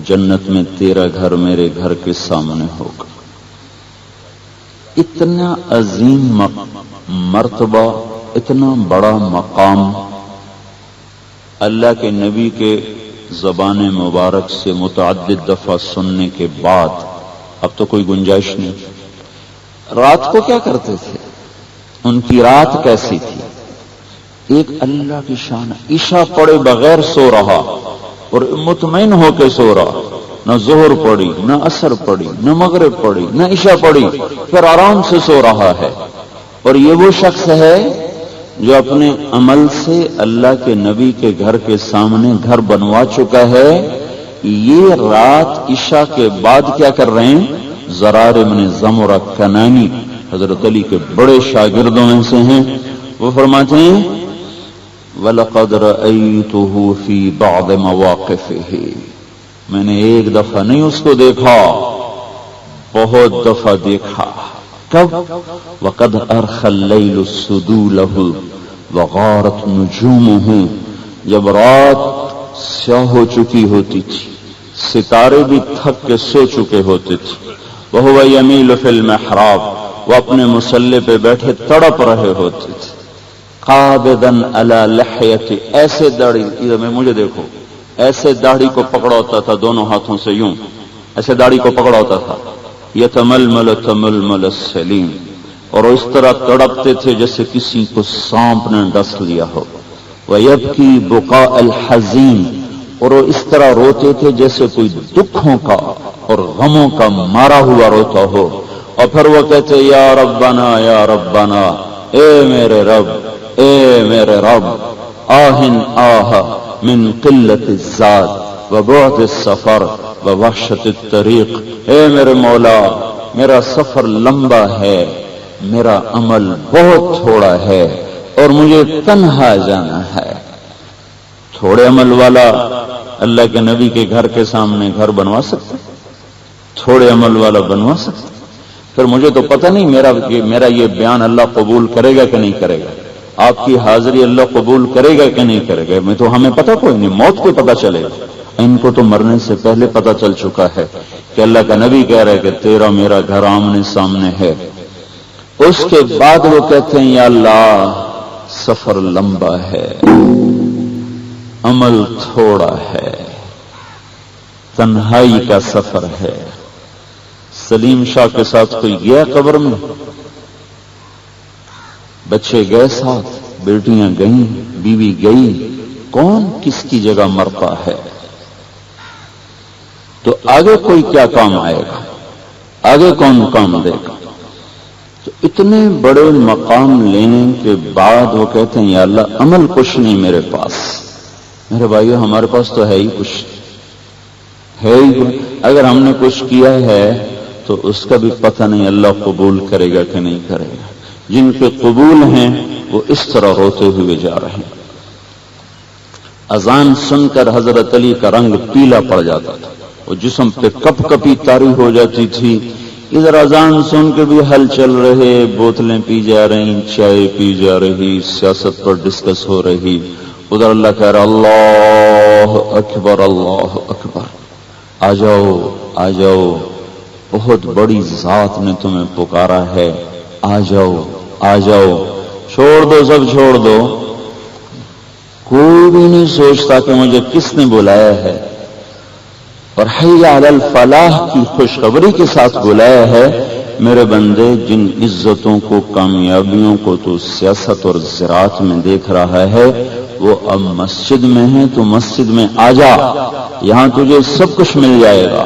جنت میں تیرا گھر میرے گھر کے سامنے ہوگا۔ اتنا عظیم مرتبہ، اتنا بڑا مقام اللہ کے نبی کے زبان مبارک سے متعدد دفعہ سننے کے بعد اب تو کوئی گنجائش نہیں۔ رات کو کیا کرتے تھے؟ ان کی رات کیسی تھی؟ ایک اللہ کی شان، عشاء پڑے بغیر سو رہا اور مطمئن ہو کے سو رہا، نہ ظہر پڑی، نہ عصر پڑی، نہ مغرب پڑی، نہ عشاء پڑی، پھر آرام سے سو رہا ہے۔ اور یہ وہ شخص ہے جو اپنے عمل سے اللہ کے نبی کے گھر کے سامنے گھر بنوا چکا ہے۔ یہ رات عشاء کے بعد کیا کر رہے ہیں؟ زرار بن زمرہ کنانی حضرت علی کے بڑے شاگردوں میں سے ہیں، وہ فرماتے ہیں وَلَقَدْ رَأَيْتُهُ فِي بَعْضِ مَوَاقِفِهِ، میں نے ایک دفعہ نہیں اس کو دیکھا، بہت دفعہ دیکھا۔ کب؟ وَقَدْ أَرْخَى اللَّيْلُ السُّدُولَهُ وَغَارَتْ نُجُومُهُ، جب رات سیاہ ہو چکی ہوتی تھی، ستارے بھی تھک کے سو چکے ہوتے تھے۔ وَهُوَ يَمِيلُ فِي الْمِحْرَابِ، وہ اپنے مصلی پہ بیٹھے تڑپ رہے ہوتے تھے۔ قابضاً علی لحیتی، ایسے داڑھی، ادھر میں مجھے دیکھو، ایسے داڑھی کو پکڑا ہوتا تھا دونوں ہاتھوں سے، یوں ایسے داڑھی کو پکڑا ہوتا تھا۔ یتململ تململ السلیم، اور اس طرح تڑپتے تھے جیسے کسی کو سانپ نے ڈس لیا ہو۔ ویبکی بقاء الحزین، اور وہ اس طرح روتے تھے جیسے کوئی دکھوں کا اور غموں کا مارا ہوا روتا ہو۔ اور پھر وہ کہتے یا ربنا یا ربنا، اے میرے رب، اے میرے رب، آہن آہ من قلت الزاد وبعد السفر ووحشت الطریق، اے میرے مولا میرا سفر لمبا ہے، میرا عمل بہت تھوڑا ہے اور مجھے تنہا جانا ہے۔ تھوڑے عمل والا اللہ کے نبی کے گھر کے سامنے گھر بنوا سکتا، تھوڑے عمل والا بنوا سکتا۔ پھر مجھے تو پتہ نہیں میرا یہ بیان اللہ قبول کرے گا کہ نہیں کرے گا، آپ کی حاضری اللہ قبول کرے گا کہ نہیں کرے گا، میں تو ہمیں پتہ کوئی نہیں، موت کو پتہ چلے گا۔ ان کو تو مرنے سے پہلے پتہ چل چکا ہے کہ اللہ کا نبی کہہ رہا ہے کہ تیرا میرا گھر آمنے سامنے ہے. اس کے بعد وہ کہتے ہیں یا اللہ سفر لمبا ہے، عمل تھوڑا ہے، تنہائی کا سفر ہے. سلیم شاہ کے ساتھ کوئی گیا قبر میں؟ بچے گئے ساتھ، بیٹیاں گئیں، بیوی گئی، کون کس کی جگہ مرتا ہے؟ تو آگے کوئی کیا کام آئے گا؟ آگے کون کام دے گا؟ تو اتنے بڑے مقام لینے کے بعد وہ کہتے ہیں یا اللہ عمل کچھ نہیں میرے پاس. میرے بھائیو ہمارے پاس تو ہے ہی کچھ، ہے ہی کچھ. اگر ہم نے کچھ کیا ہے تو اس کا بھی پتہ نہیں اللہ قبول کرے گا کہ نہیں کرے گا. جن کے قبول ہیں وہ اس طرح روتے ہوئے جا رہے ہیں. اذان سن کر حضرت علی کا رنگ پیلا پڑ جاتا تھا، وہ جسم پہ کپ کپی طاری ہو جاتی تھی. ادھر اذان سن کے بھی حل چل رہے، بوتلیں پی جا رہی، چائے پی جا رہی، سیاست پر ڈسکس ہو رہی. ادھر اللہ کہہ رہا اللہ اکبر اللہ اکبر، آ جاؤ آ جاؤ، بہت بڑی ذات نے تمہیں پکارا ہے، آ جاؤ آ جاؤ. چھوڑ دو، سب چھوڑ دو. کوئی بھی نہیں سوچتا کہ مجھے کس نے بلایا ہے، اور حی علی الفلاح کی خوشخبری کے ساتھ بلایا ہے. میرے بندے جن عزتوں کو، کامیابیوں کو تو سیاست اور زراعت میں دیکھ رہا ہے، وہ اب مسجد میں ہے تو مسجد میں آ جا، یہاں تجھے سب کچھ مل جائے گا.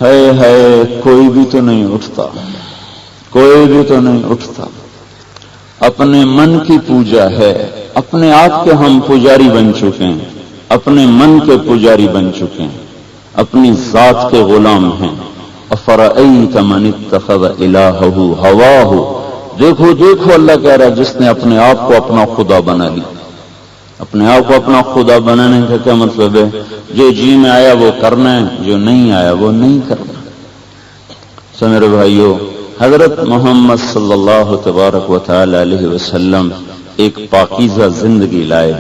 ہے کوئی بھی تو نہیں اٹھتا، کوئی بھی تو نہیں اٹھتا. اپنے من کی پوجا ہے، اپنے آپ کے ہم پجاری بن چکے ہیں، اپنے من کے پجاری بن چکے ہیں، اپنی ذات کے غلام ہیں. افرأیت من اتخذ الہہ ہواہ، دیکھو دیکھو اللہ کہہ رہا ہے جس نے اپنے آپ کو اپنا خدا بنا لی. اپنے آپ کو اپنا خدا بنانے کا کیا مطلب ہے؟ جو جی میں آیا وہ کرنا ہے، جو نہیں آیا وہ نہیں کرنا. سو میرے بھائیو، حضرت محمد صلی اللہ تبارک و تعالی علیہ وسلم ایک پاکیزہ زندگی لائے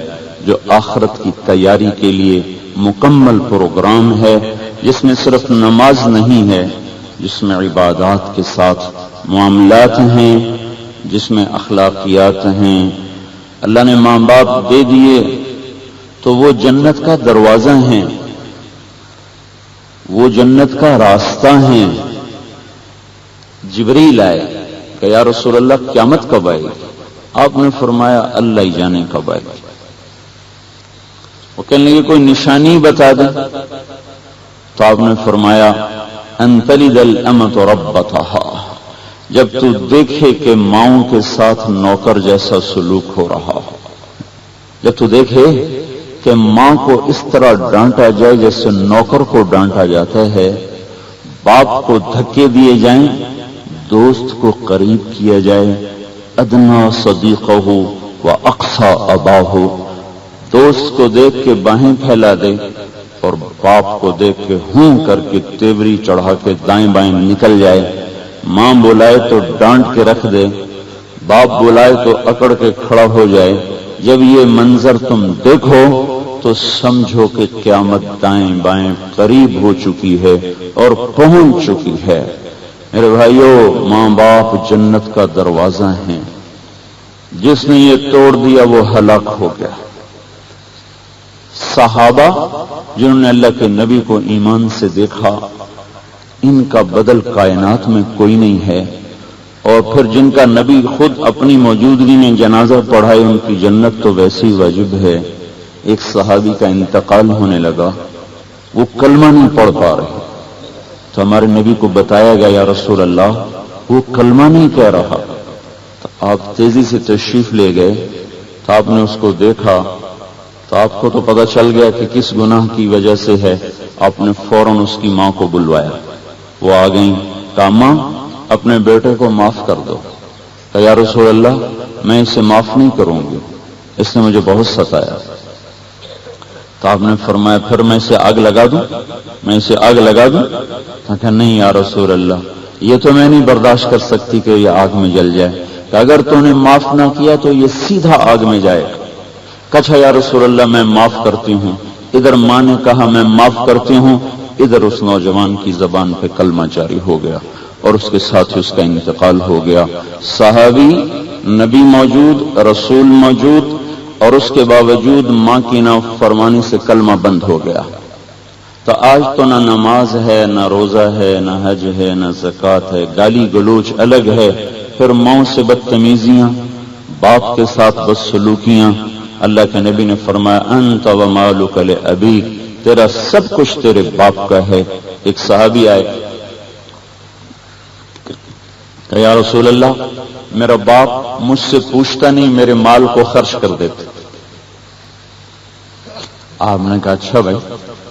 جو آخرت کی تیاری کے لیے مکمل پروگرام ہے، جس میں صرف نماز نہیں ہے، جس میں عبادات کے ساتھ معاملات ہیں، جس میں اخلاقیات ہیں. اللہ نے ماں باپ دے دیے تو وہ جنت کا دروازہ ہیں، وہ جنت کا راستہ ہیں. جبریل آئے کہ یا رسول اللہ قیامت کب آئے گی؟ آپ نے فرمایا اللہ ہی جانے کب آئے گی. وہ کہنے لگے کوئی نشانی بتا دیں، تو آپ نے فرمایا ان تلد الامۃ ربتها، جب تو دیکھے کہ ماؤں کے ساتھ نوکر جیسا سلوک ہو رہا ہو، جب تو دیکھے کہ ماں کو اس طرح ڈانٹا جائے جیسے نوکر کو ڈانٹا جاتا ہے، باپ کو دھکے دیے جائیں، دوست کو قریب کیا جائے، ادنا صدیقہ و اقصی اباہ، دوست کو دیکھ کے باہیں پھیلا دے اور باپ کو دیکھ کے ہوں کر کے تیوری چڑھا کے دائیں بائیں نکل جائے. ماں بلائے تو ڈانٹ کے رکھ دے، باپ بلائے تو اکڑ کے کھڑا ہو جائے. جب یہ منظر تم دیکھو تو سمجھو کہ قیامت دائیں بائیں قریب ہو چکی ہے اور پہنچ چکی ہے. میرے بھائیو، ماں باپ جنت کا دروازہ ہیں، جس نے یہ توڑ دیا وہ ہلاک ہو گیا. صحابہ جنہوں نے اللہ کے نبی کو ایمان سے دیکھا، ان کا بدل کائنات میں کوئی نہیں ہے. اور پھر جن کا نبی خود اپنی موجودگی میں جنازہ پڑھائے، ان کی جنت تو ویسی واجب ہے. ایک صحابی کا انتقال ہونے لگا، وہ کلمہ نہیں پڑھ پا رہے، تو ہمارے نبی کو بتایا گیا یا رسول اللہ وہ کلمہ نہیں کہہ رہا. تو آپ تیزی سے تشریف لے گئے، تو آپ نے اس کو دیکھا تو آپ کو تو پتہ چل گیا کہ کس گناہ کی وجہ سے ہے. آپ نے فوراً اس کی ماں کو بلوایا، وہ آ گئیں، کہا ماں اپنے بیٹے کو معاف کر دو. کہ یا رسول اللہ میں اسے معاف نہیں کروں گی، اس نے مجھے بہت ستایا. تو آپ نے فرمایا پھر میں اسے آگ لگا دوں، میں اسے آگ لگا دوں؟ کہ نہیں یا رسول اللہ یہ تو میں نہیں برداشت کر سکتی کہ یہ آگ میں جل جائے. کہ اگر تو نے معاف نہ کیا تو یہ سیدھا آگ میں جائے گا. کہا یا رسول اللہ میں معاف کرتی ہوں، ادھر ماں نے کہا میں معاف کرتی ہوں، ادھر اس نوجوان کی زبان پہ کلمہ جاری ہو گیا اور اس کے ساتھ ہی اس کا انتقال ہو گیا۔ صحابی، نبی موجود، رسول موجود، اور اس کے باوجود ماں کی نافرمانی سے کلمہ بند ہو گیا۔ تو آج تو نہ نماز ہے، نہ روزہ ہے، نہ حج ہے، نہ زکوٰۃ ہے، گالی گلوچ الگ ہے، پھر ماں سے بدتمیزیاں، باپ کے ساتھ بدسلوکیاں۔ اللہ کے نبی نے فرمایا انت ومالک لابیک، تیرا سب کچھ تیرے باپ کا ہے۔ ایک صحابی آئے کہ یا رسول اللہ، میرا باپ مجھ سے پوچھتا نہیں، میرے مال کو خرچ کر دیتا۔ آپ نے کہا اچھا بھائی،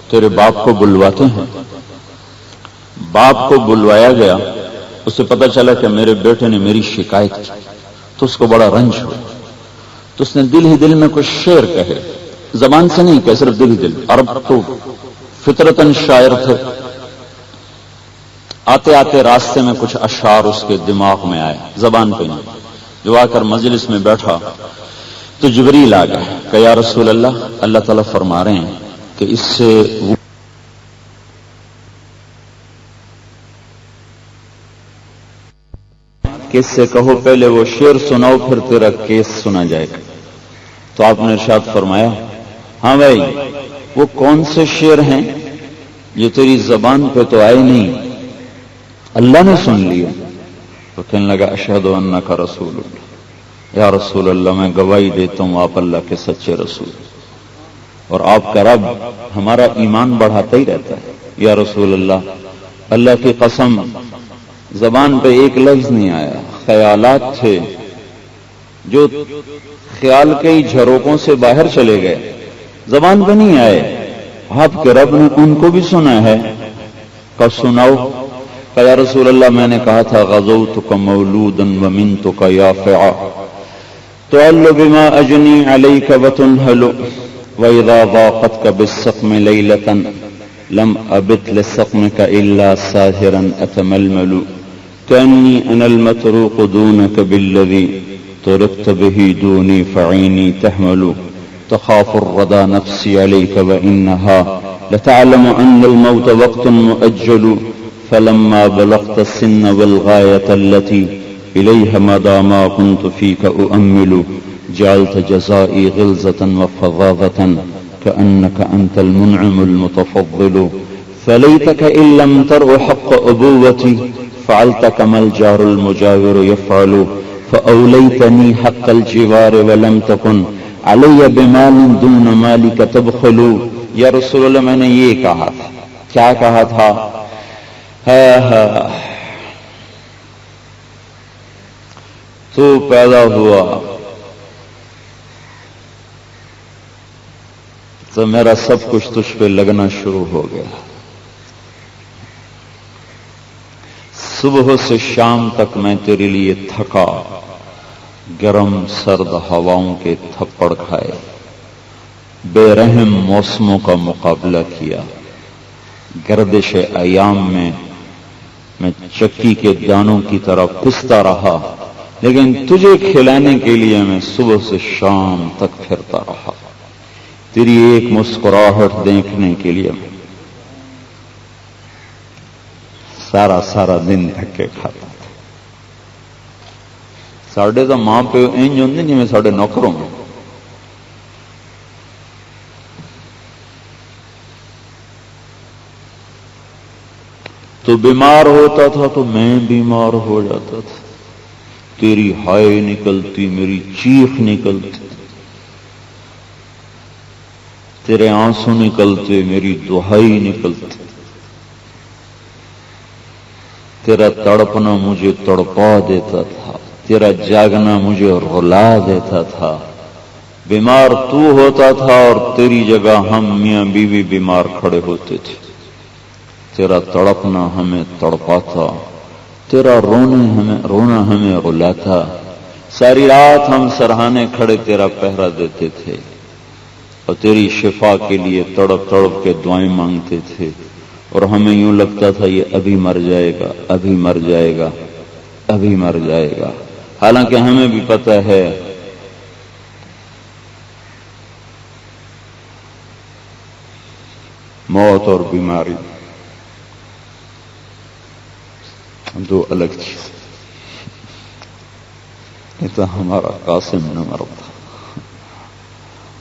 تیرے باپ کو بلواتے ہیں۔ باپ کو بلوایا گیا، اسے پتا چلا کہ میرے بیٹے نے میری شکایت کی، تو اس کو بڑا رنج ہوا۔ تو اس نے دل ہی دل میں کچھ شعر کہے، زبان سے نہیں کہ صرف دل ہی دل۔ عرب تو فطرتاً شاعر تھے۔ آتے آتے راستے میں کچھ اشعار اس کے دماغ میں آئے، زبان پہ نہیں۔ جو آ کر مجلس میں بیٹھا تو جبریل آ گئے کہ یا رسول اللہ، اللہ تعالیٰ فرما رہے ہیں کہ اس سے کس سے کہو پہلے وہ شعر سناؤ، پھر تیرا کیس سنا جائے گا۔ تو آپ نے ارشاد فرمایا ہاں بھائی، وہ کون سے شعر ہیں جو تیری زبان پہ تو آئے نہیں، اللہ نے سن لیا؟ تو کہنے لگا اشہد انک رسول اللہ، یا رسول اللہ میں گواہی دیتا ہوں آپ اللہ کے سچے رسول، اور آپ کا رب ہمارا ایمان بڑھاتا ہی رہتا ہے۔ یا رسول اللہ، اللہ کی قسم زبان پہ ایک لفظ نہیں آیا، خیالات تھے جو خیال کے ہی جھروکوں سے باہر چلے گئے، زبان پہ نہیں آئے۔ آپ کے رب نے ان کو بھی سنا ہے، کب سناؤ؟ کہ یا رسول اللہ میں نے کہا تھا غزوتک مولودا ومنتک یافعا تعل بما اجنی علیک وتنہل واذا ضاقتک بالسقم لیلة لم ابت لسقمک الا ساہرا اتململ کانی انا المتروق دونک بالذی ترقت به دونی فعینی تحمل تخاف الردى نفسی علیک وانہا لتعلم ان الموت وقت مؤجل فلما بلغت السن والغاية التي إليها مدى ما كنت فيك أؤمل جعلت جزائي غلظة وفظاظة كأنك أنت المنعم المتفضل فليتك إن لم ترء حق أبوتي فعلت كما الجار المجاور يفعل فأوليتني حق الجوار ولم تكن علي بمال دون مالك تبخل۔ یا رسول اللہ میں نے یہ کہا تھا، کیا کہا تھا؟ تو پیدا ہوا تو میرا سب کچھ تجھ پہ لگنا شروع ہو گیا۔ صبح سے شام تک میں تیرے لیے تھکا، گرم سرد ہواؤں کے تھپڑ کھائے، بے رحم موسموں کا مقابلہ کیا، گردش ایام میں چکی کے دانوں کی طرح پستا رہا، لیکن تجھے کھلانے کے لیے میں صبح سے شام تک پھرتا رہا، تیری ایک مسکراہٹ دیکھنے کے لیے میں سارا سارا دن دھکے کھاتا تھا۔ ساڈے تو ماں پیو انج ہوندے جویں ساڈے نوکروں میں، تو بیمار ہوتا تھا تو میں بیمار ہو جاتا تھا، تیری ہائے نکلتی، میری چیخ نکلتی، تیرے آنسو نکلتے، میری دہائی نکلتی، تیرا تڑپنا مجھے تڑپا دیتا تھا، تیرا جاگنا مجھے رلا دیتا تھا۔ بیمار تو ہوتا تھا اور تیری جگہ ہم میاں بیوی بیمار کھڑے ہوتے تھے، تیرا تڑپنا ہمیں تڑپاتا، تیرا رونا ہمیں رلاتا، ساری رات ہم سرہانے کھڑے تیرا پہرا دیتے تھے اور تیری شفا کے لیے تڑپ تڑپ کے دعائیں مانگتے تھے، اور ہمیں یوں لگتا تھا یہ ابھی مر جائے گا، ابھی مر جائے گا، ابھی مر جائے گا، حالانکہ ہمیں بھی پتہ ہے موت اور بیماری دو الگ چیز. یہ تو ہمارا قاسم نے مرتا.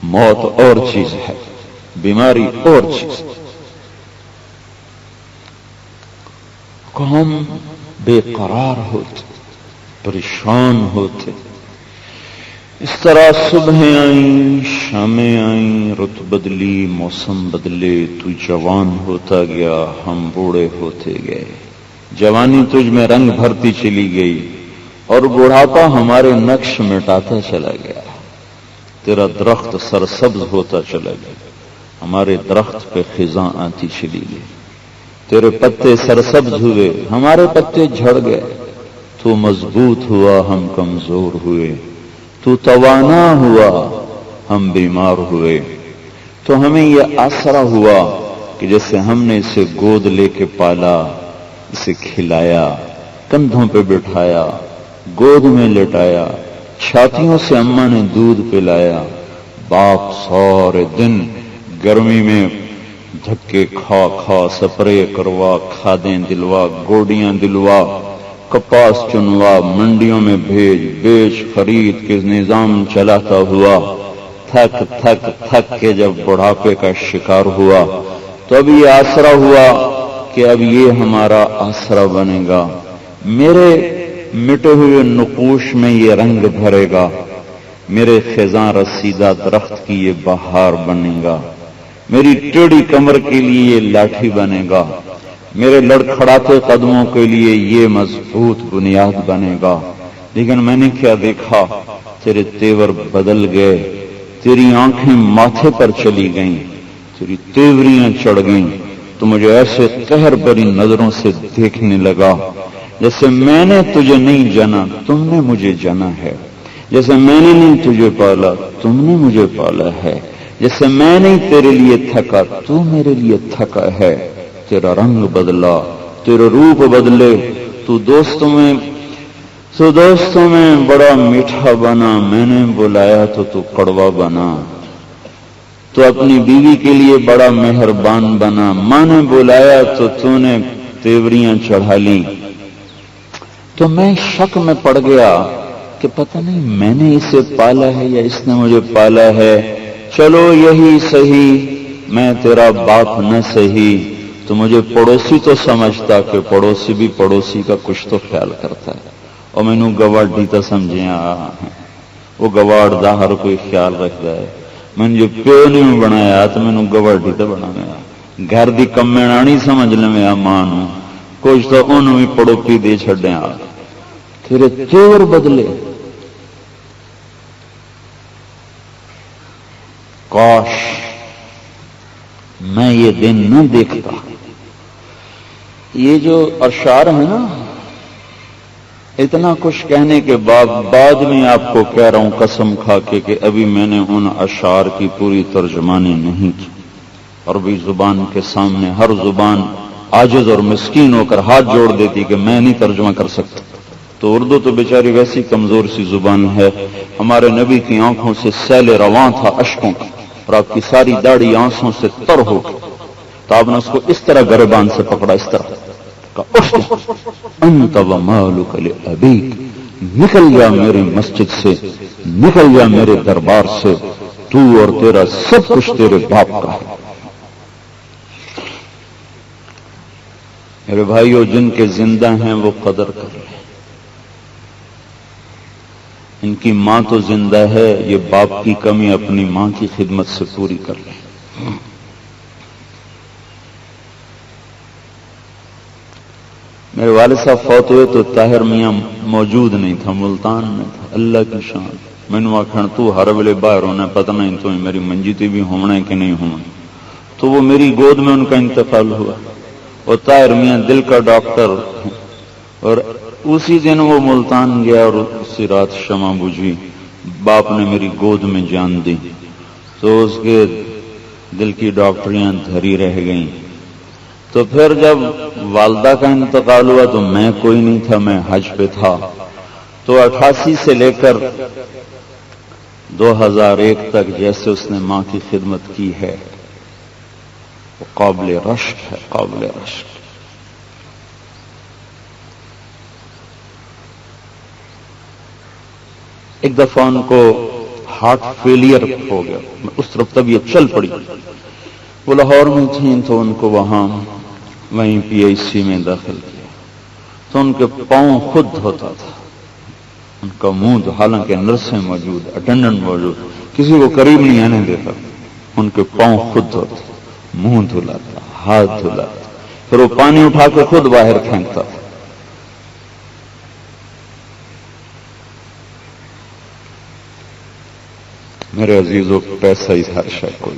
موت اور چیز ہے، بیماری اور چیز. قوم بے قرار ہوتے، پریشان ہوتے. اس طرح صبحیں آئیں، شامیں آئیں، رت بدلی، موسم بدلے، تو جوان ہوتا گیا، ہم بوڑھے ہوتے گئے. جوانی تجھ میں رنگ بھرتی چلی گئی اور بڑھاپا ہمارے نقش مٹاتا چلا گیا. تیرا درخت سرسبز ہوتا چلا گیا، ہمارے درخت پہ خزاں آتی چلی گئی. تیرے پتے سرسبز ہوئے، ہمارے پتے جھڑ گئے. تو مضبوط ہوا، ہم کمزور ہوئے. تو توانا ہوا، ہم بیمار ہوئے. تو ہمیں یہ آسرا ہوا کہ جیسے ہم نے اسے گود لے کے پالا، اسے کھلایا، کندھوں پہ بٹھایا، گود میں لٹایا، چھاتیوں سے اماں نے دودھ پلایا. باپ سارے دن گرمی میں دھکے کھا کھا، سپرے کروا، کھادیں دلوا، گوڈیاں دلوا، کپاس چنوا، منڈیوں میں بھیج بیچ خرید کے نظام چلاتا ہوا. تھک تھک تھک کے جب بڑھاپے کا شکار ہوا تو اب یہ آسرا ہوا کہ اب یہ ہمارا آسرا بنے گا. میرے مٹے ہوئے نقوش میں یہ رنگ بھرے گا، میرے خزاں رسیدہ درخت کی یہ بہار بنے گا، میری ٹیڑھی کمر کے لیے یہ لاٹھی بنے گا، میرے لڑکھڑاتے قدموں کے لیے یہ مضبوط بنیاد بنے گا. لیکن میں نے کیا دیکھا؟ تیرے تیور بدل گئے، تیری آنکھیں ماتھے پر چلی گئیں، تیری تیوریاں چڑھ گئیں. تو مجھے ایسے قہر بری نظروں سے دیکھنے لگا جیسے میں نے تجھے نہیں جانا، تم نے مجھے جانا ہے. جیسے میں نے نہیں تجھے پالا، تم نے مجھے پالا ہے. جیسے میں نہیں تیرے لیے تھکا، تو میرے لیے تھکا ہے. تیرا رنگ بدلا، تیرے روپ بدلے. تو دوستوں میں بڑا میٹھا بنا، میں نے بلایا تو کڑوا بنا. تو اپنی بیوی کے لیے بڑا مہربان بنا، ماں نے بلایا تو نے تیوریاں چڑھا لی. تو میں شک میں پڑ گیا کہ پتہ نہیں میں نے اسے پالا ہے یا اس نے مجھے پالا ہے. چلو یہی صحیح، میں تیرا باپ نہ صحیح. تو مجھے پڑوسی تو سمجھتا کہ پڑوسی بھی پڑوسی کا کچھ تو خیال کرتا ہے، اور میں نے گواڑ دیتا سمجھے وہ گواڑ دا ہر کوئی خیال رکھتا ہے. میں نے جو پیو نہیں بنایا تو میں نے گواڑ دیتا بنایا. گھر دی کمینانی سمجھ لیں ماں نو، کچھ تو انہوں بھی پڑوپی دے چھڑے. تیرے تیور بدلے. کاش میں یہ دن نہ دیکھتا. یہ جو اشعار ہے نا، اتنا کچھ کہنے کے بعد میں آپ کو کہہ رہا ہوں قسم کھا کے کہ ابھی میں نے ان اشعار کی پوری ترجمانی نہیں کی. عربی زبان کے سامنے ہر زبان عاجز اور مسکین ہو کر ہاتھ جوڑ دیتی کہ میں نہیں ترجمہ کر سکتا. تو اردو تو بیچاری ویسی کمزور سی زبان ہے. ہمارے نبی کی آنکھوں سے سیل رواں تھا اشکوں کا، اور آپ کی ساری داڑھی آنسوں سے تر ہو گئی. تو آپ نے اس کو اس طرح گریبان سے پکڑا، اس طرح انت ومالک لابیک، نکل جا میرے مسجد سے، نکل جا میرے دربار سے، تو اور تیرا سب کچھ تیرے باپ کا ہے. میرے بھائیو، جن کے زندہ ہیں وہ قدر کر لیں. ان کی ماں تو زندہ ہے، یہ باپ کی کمی اپنی ماں کی خدمت سے پوری کر لیں. میرے والد صاحب فوت ہوئے تو طاہر میاں موجود نہیں تھا، ملتان میں تھا. اللہ کی شان. میں نے آخر تو ہر ویلے باہر ہونا، پتہ نہیں تو میری منجیتی بھی ہونا ہے کہ نہیں ہونا. تو وہ میری گود میں ان کا انتقال ہوا. اور طاہر میاں دل کا ڈاکٹر، اور اسی دن وہ ملتان گیا اور اسی رات شمع بجھی. باپ نے میری گود میں جان دی تو اس کے دل کی ڈاکٹریاں دھری رہ گئیں. تو پھر جب والدہ کا انتقال ہوا تو میں کوئی نہیں تھا، میں حج پہ تھا. تو 88 سے لے کر 2001 تک جیسے اس نے ماں کی خدمت کی ہے، وہ قابل رشک ہے، قابل رشک۔ ایک دفعہ ان کو ہارٹ فیلئر ہو گیا، اس طرف طبیعت چل پڑی، وہ لاہور میں تھیں تو ان کو وہیں پی ایچ سی میں داخل کیا، تو ان کے پاؤں خود دھوتا تھا، ان کا منہ، حالانکہ نرسیں موجود، اٹینڈنٹ موجود، کسی کو قریب نہیں آنے دیتا، ان کے پاؤں خود دھوتا، منہ دھلاتا، ہاتھ دھلاتا، پھر وہ پانی اٹھا کے خود باہر پھینکتا تھا۔ میرے عزیزوں، پیسہ ہی ہر شے کوئی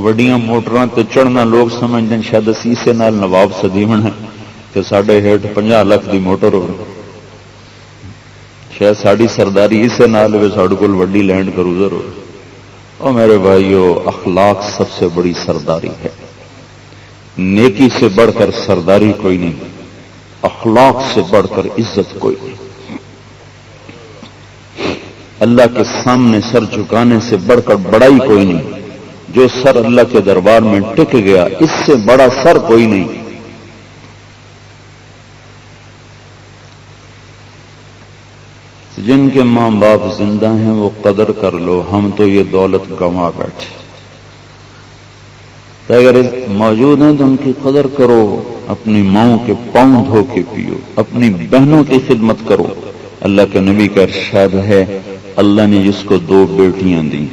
وڈیاں موٹراں تے چڑھنا لوگ سمجھتے ہیں شاید اسے نال نواب سدیون ہے کہ ساڈے ہیٹ 50 لاکھ دی موٹر ہو، شاید ساڑی سرداری اسے نال ہوئے ساڑے کول وڈی لینڈ کروزر ہو۔ اور میرے بھائیو، اخلاق سب سے بڑی سرداری ہے، نیکی سے بڑھ کر سرداری کوئی نہیں، اخلاق سے بڑھ کر عزت کوئی نہیں، اللہ کے سامنے سر جھکانے سے بڑھ کر بڑائی کوئی نہیں، جو سر اللہ کے دربار میں ٹک گیا اس سے بڑا سر کوئی نہیں۔ جن کے ماں باپ زندہ ہیں وہ قدر کر لو، ہم تو یہ دولت گنوا بیٹھے، اگر موجود ہیں تو ان کی قدر کرو، اپنی ماؤں کے پاؤں دھو کے پیو، اپنی بہنوں کی خدمت کرو۔ اللہ کے نبی کا ارشاد ہے، اللہ نے جس کو 2 بیٹیاں دی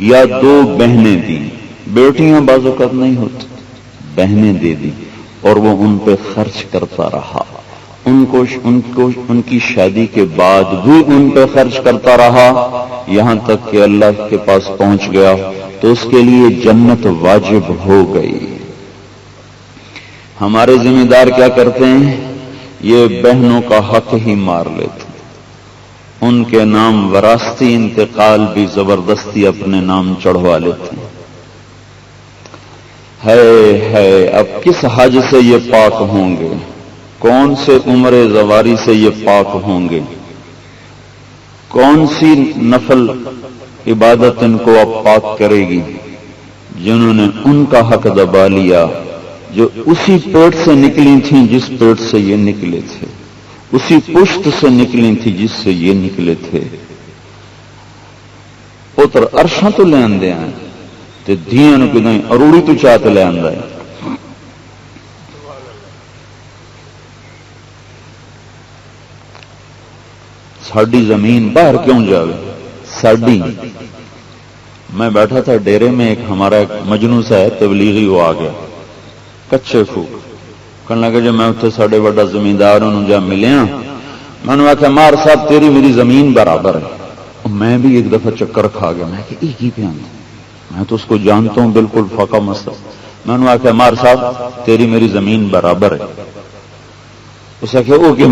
یا 2 بہنیں دی، بیٹیاں بعض اوقات نہیں ہوتی، بہنیں دے دی، اور وہ ان پہ خرچ کرتا رہا، ان کی شادی کے بعد بھی ان پہ خرچ کرتا رہا، یہاں تک کہ اللہ کے پاس پہنچ گیا تو اس کے لیے جنت واجب ہو گئی۔ ہمارے ذمہ دار کیا کرتے ہیں؟ یہ بہنوں کا حق ہی مار لیتے، ان کے نام وراثتی انتقال بھی زبردستی اپنے نام چڑھوا لیتے ہیں۔ ہے اب کس حج سے یہ پاک ہوں گے؟ کون سے عمر زواری سے یہ پاک ہوں گے؟ کون سی نفل عبادت ان کو اب پاک کرے گی؟ جنہوں نے ان کا حق دبا لیا، جو اسی پیٹ سے نکلی تھیں جس پیٹ سے یہ نکلے تھے، اسی پشت سے نکلی تھی جس سے یہ نکلے تھے۔ پتر عرشاں تو لے آندے ہیں تے دھیاں نو کدیں اروڑی تو چاہ تے لے آندا ہے۔ ساڈی زمین باہر کیوں جاوے؟ ساڈی، میں بیٹھا تھا ڈیرے میں، ایک ہمارا ایک مجنوں سا ہے تبلیغی، وہ آ گیا کچے پھوک کہنے لگا جو میں اتنے ساڈے بڑا زمیندار انہوں جا ملیا، میں نے آخیا مار صاحب تیری میری زمین برابر ہے۔ میں بھی ایک دفعہ چکر کھا گیا، میں کہ ایک ہی بیان، میں تو اس کو جانتا ہوں بالکل فقہ مسئلہ، میں نے آخیا مار صاحب تیری میری زمین برابر ہے۔ اس نے کہا وہ کیوں؟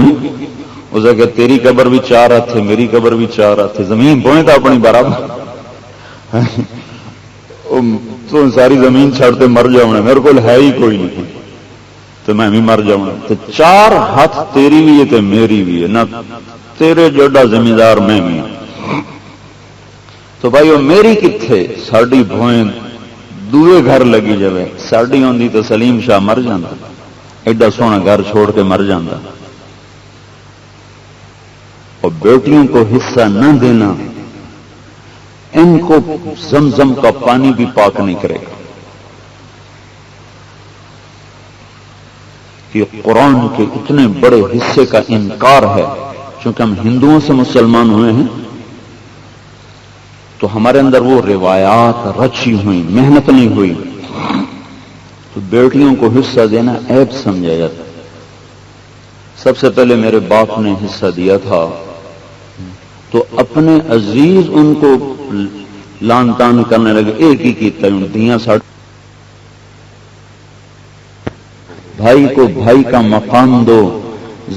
اس نے کہا تیری قبر بھی 4 ہاتھ ہے، میری قبر بھی 4 ہاتھ ہے، زمین پوائیں تو اپنی برابر، تو ساری زمین چھڑتے مر جاؤں، میرے کو ہے ہی کوئی نہیں تو میں بھی مر جاؤں، تو 4 ہاتھ تیری بھی ہے تو میری بھی ہے، نہ تیرے جوڑا زمیندار میں بھی ہوں۔ تو بھائی وہ میری کتھے؟ ساڑی بھوئیں دوے گھر لگی جائے، ساڑی ہوندی تو سلیم شاہ مر جاندہ، ایڈا سونا گھر چھوڑ کے مر جاندہ۔ اور بیٹیوں کو حصہ نہ دینا ان کو زمزم کا پانی بھی پاک نہیں کرے گا۔ کہ قرآن کے اتنے بڑے حصے کا انکار ہے، چونکہ ہم ہندوؤں سے مسلمان ہوئے ہیں تو ہمارے اندر وہ روایات رچی ہوئی، محنت نہیں ہوئی، تو بیٹیوں کو حصہ دینا عیب سمجھا جاتا۔ سب سے پہلے میرے باپ نے حصہ دیا تھا تو اپنے عزیز ان کو لان تان کرنے لگے، ایک ہی کیتا ہے دیاں ساڑھ، بھائی کو بھائی کا مقام دو،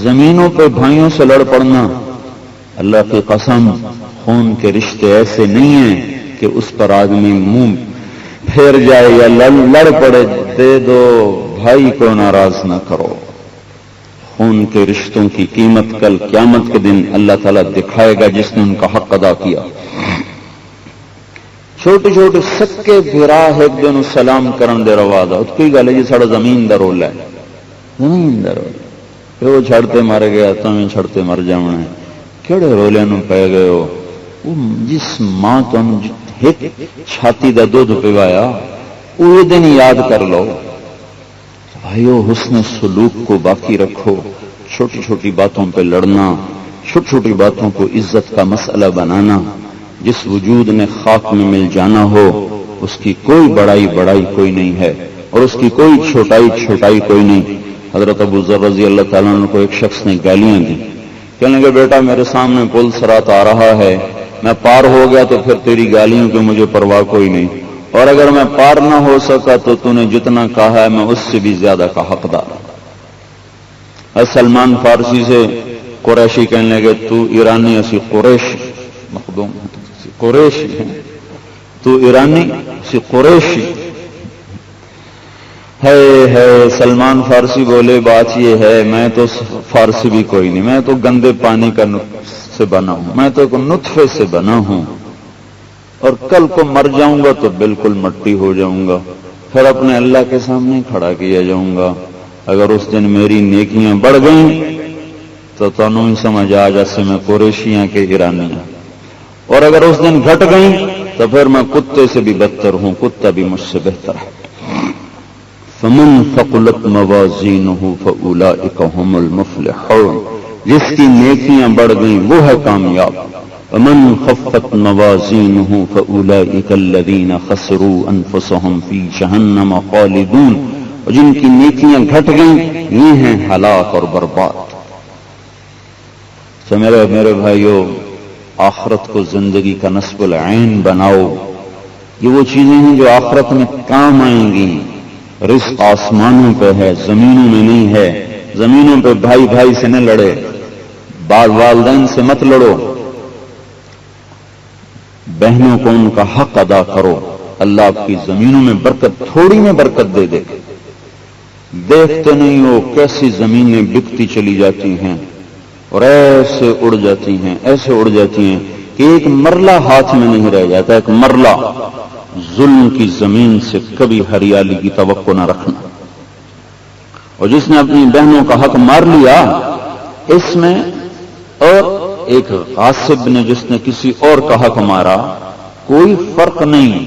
زمینوں پہ بھائیوں سے لڑ پڑنا، اللہ کی قسم خون کے رشتے ایسے نہیں ہیں کہ اس پر آدمی منہ پھیر جائے یا لڑ پڑے، دے دو، بھائی کو ناراض نہ کرو۔ خون کے رشتوں کی قیمت کل قیامت کے دن اللہ تعالیٰ دکھائے گا جس نے ان کا حق ادا کیا۔ چھوٹے چھوٹے سکے بھرا ایک دن سلام کرن دے روا دا کوئی گل ہے جی ساڑا زمین دا رول ہے زمین دا رول پھر وہ چھڑتے مر گیا تمہیں چھڑتے مر جانا ہے کہڑے رولے نو پہ گئے ہو وہ جس ماں تم ایک چھاتی دا دودھ پوایا وہ دن یاد کر لو بھائیو حسن سلوک کو باقی رکھو چھوٹی چھوٹی باتوں پہ لڑنا چھوٹی چھوٹی باتوں کو عزت کا مسئلہ بنانا جس وجود نے خاک میں مل جانا ہو اس کی کوئی بڑائی کوئی نہیں ہے اور اس کی کوئی چھوٹائی کوئی نہیں. حضرت ابو ذر رضی اللہ تعالیٰ عنہ کو ایک شخص نے گالیاں دی کہنے لگے بیٹا میرے سامنے پل صراط آ رہا ہے میں پار ہو گیا تو پھر تیری گالیوں کی مجھے پرواہ کوئی نہیں اور اگر میں پار نہ ہو سکا تو تو نے جتنا کہا ہے میں اس سے بھی زیادہ کا حقدار. سلمان فارسی سے قریشی کہنے لگے تو ایرانی اسی قریش مخدوم قریشی تو ایرانی اسی قریشی ہے. سلمان فارسی بولے بات یہ ہے میں تو فارسی بھی کوئی نہیں میں تو گندے پانی کا سے بنا ہوں میں تو ایک نطفے سے بنا ہوں اور کل کو مر جاؤں گا تو بالکل مٹی ہو جاؤں گا پھر اپنے اللہ کے سامنے کھڑا کیا جاؤں گا. اگر اس دن میری نیکیاں بڑھ گئیں تو تنوں ہی سمجھ آ جیسے میں قریشیاں کے ایرانی ہوں اور اگر اس دن گھٹ گئیں تو پھر میں کتے سے بھی بدتر ہوں کتا بھی مجھ سے بہتر ہے. فمن ثقلت موازینہ فاولئک هم المفلحون جس کی نیکیاں بڑھ گئیں وہ ہے کامیاب. ومن خفت موازینہ فاولئک الذین خسروا انفسهم فی جہنم خالدون اور جن کی نیکیاں گھٹ گئیں یہ ہیں ہلاک اور برباد. تو میرے بھائیو آخرت کو زندگی کا نصب العین بناؤ. یہ وہ چیزیں ہیں جو آخرت میں کام آئیں گی. رزق آسمانوں پہ ہے زمینوں میں نہیں ہے. زمینوں پہ بھائی بھائی سے نہ لڑے والدین سے مت لڑو بہنوں کو ان کا حق ادا کرو. اللہ آپ کی زمینوں میں برکت تھوڑی میں برکت دے دے. دیکھتے نہیں ہو کیسی زمینیں بکتی چلی جاتی ہیں اور ایسے اڑ جاتی ہیں کہ ایک مرلہ ہاتھ میں نہیں رہ جاتا. ایک مرلہ ظلم کی زمین سے کبھی ہریالی کی توقع نہ رکھنا. اور جس نے اپنی بہنوں کا حق مار لیا اس میں اور ایک غاصب نے جس نے کسی اور کا حق مارا کوئی فرق نہیں.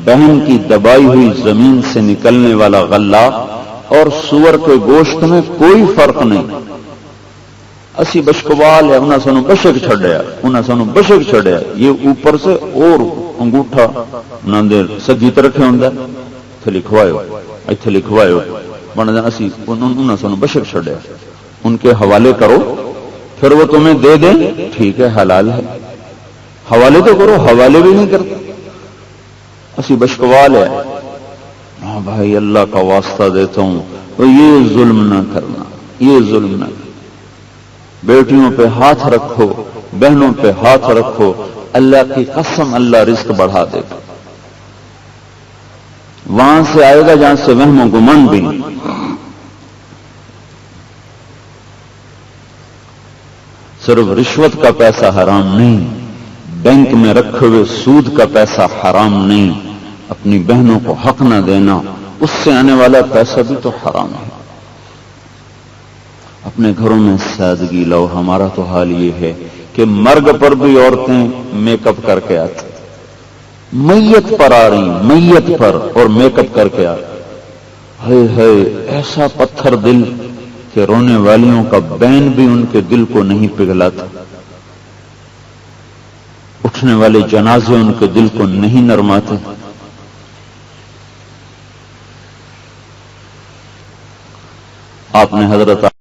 بہن کی دبائی ہوئی زمین سے نکلنے والا غلہ اور سور کے گوشت میں کوئی فرق نہیں. اسی بشکوال ہے انہاں سانو بشک چھڑیا یہ اوپر سے اور انگوٹھا انہاں دے سجی تے رکھے ہوندا تے لکھوائے بندا اسی انہاں سانو بشک چھڑیا ان کے حوالے کرو پھر وہ تمہیں دے دیں ٹھیک ہے حلال ہے. حوالے تو کرو حوالے بھی نہیں کرتے. اسی بشکوال ہے ہاں بھائی اللہ کا واسطہ دیتا ہوں تو یہ ظلم نہ کرنا. بیٹیوں پہ ہاتھ رکھو بہنوں پہ ہاتھ رکھو اللہ کی قسم اللہ رزق بڑھا دے گا. وہاں سے آئے گا جہاں سے وہم و گمان بھی نہیں. صرف رشوت کا پیسہ حرام نہیں بینک میں رکھے ہوئے سود کا پیسہ حرام نہیں. اپنی بہنوں کو حق نہ دینا اس سے آنے والا پیسہ بھی تو حرام ہے. اپنے گھروں میں سادگی لاؤ. ہمارا تو حال یہ ہے کہ مرگ پر بھی عورتیں میک اپ کر کے آتی میت پر آ رہی میت پر اور میک اپ کر کے آ رہی. ایسا پتھر دل کہ رونے والیوں کا بین بھی ان کے دل کو نہیں پگھلاتا. اٹھنے والے جنازے ان کے دل کو نہیں نرماتے. آپ نے حضرت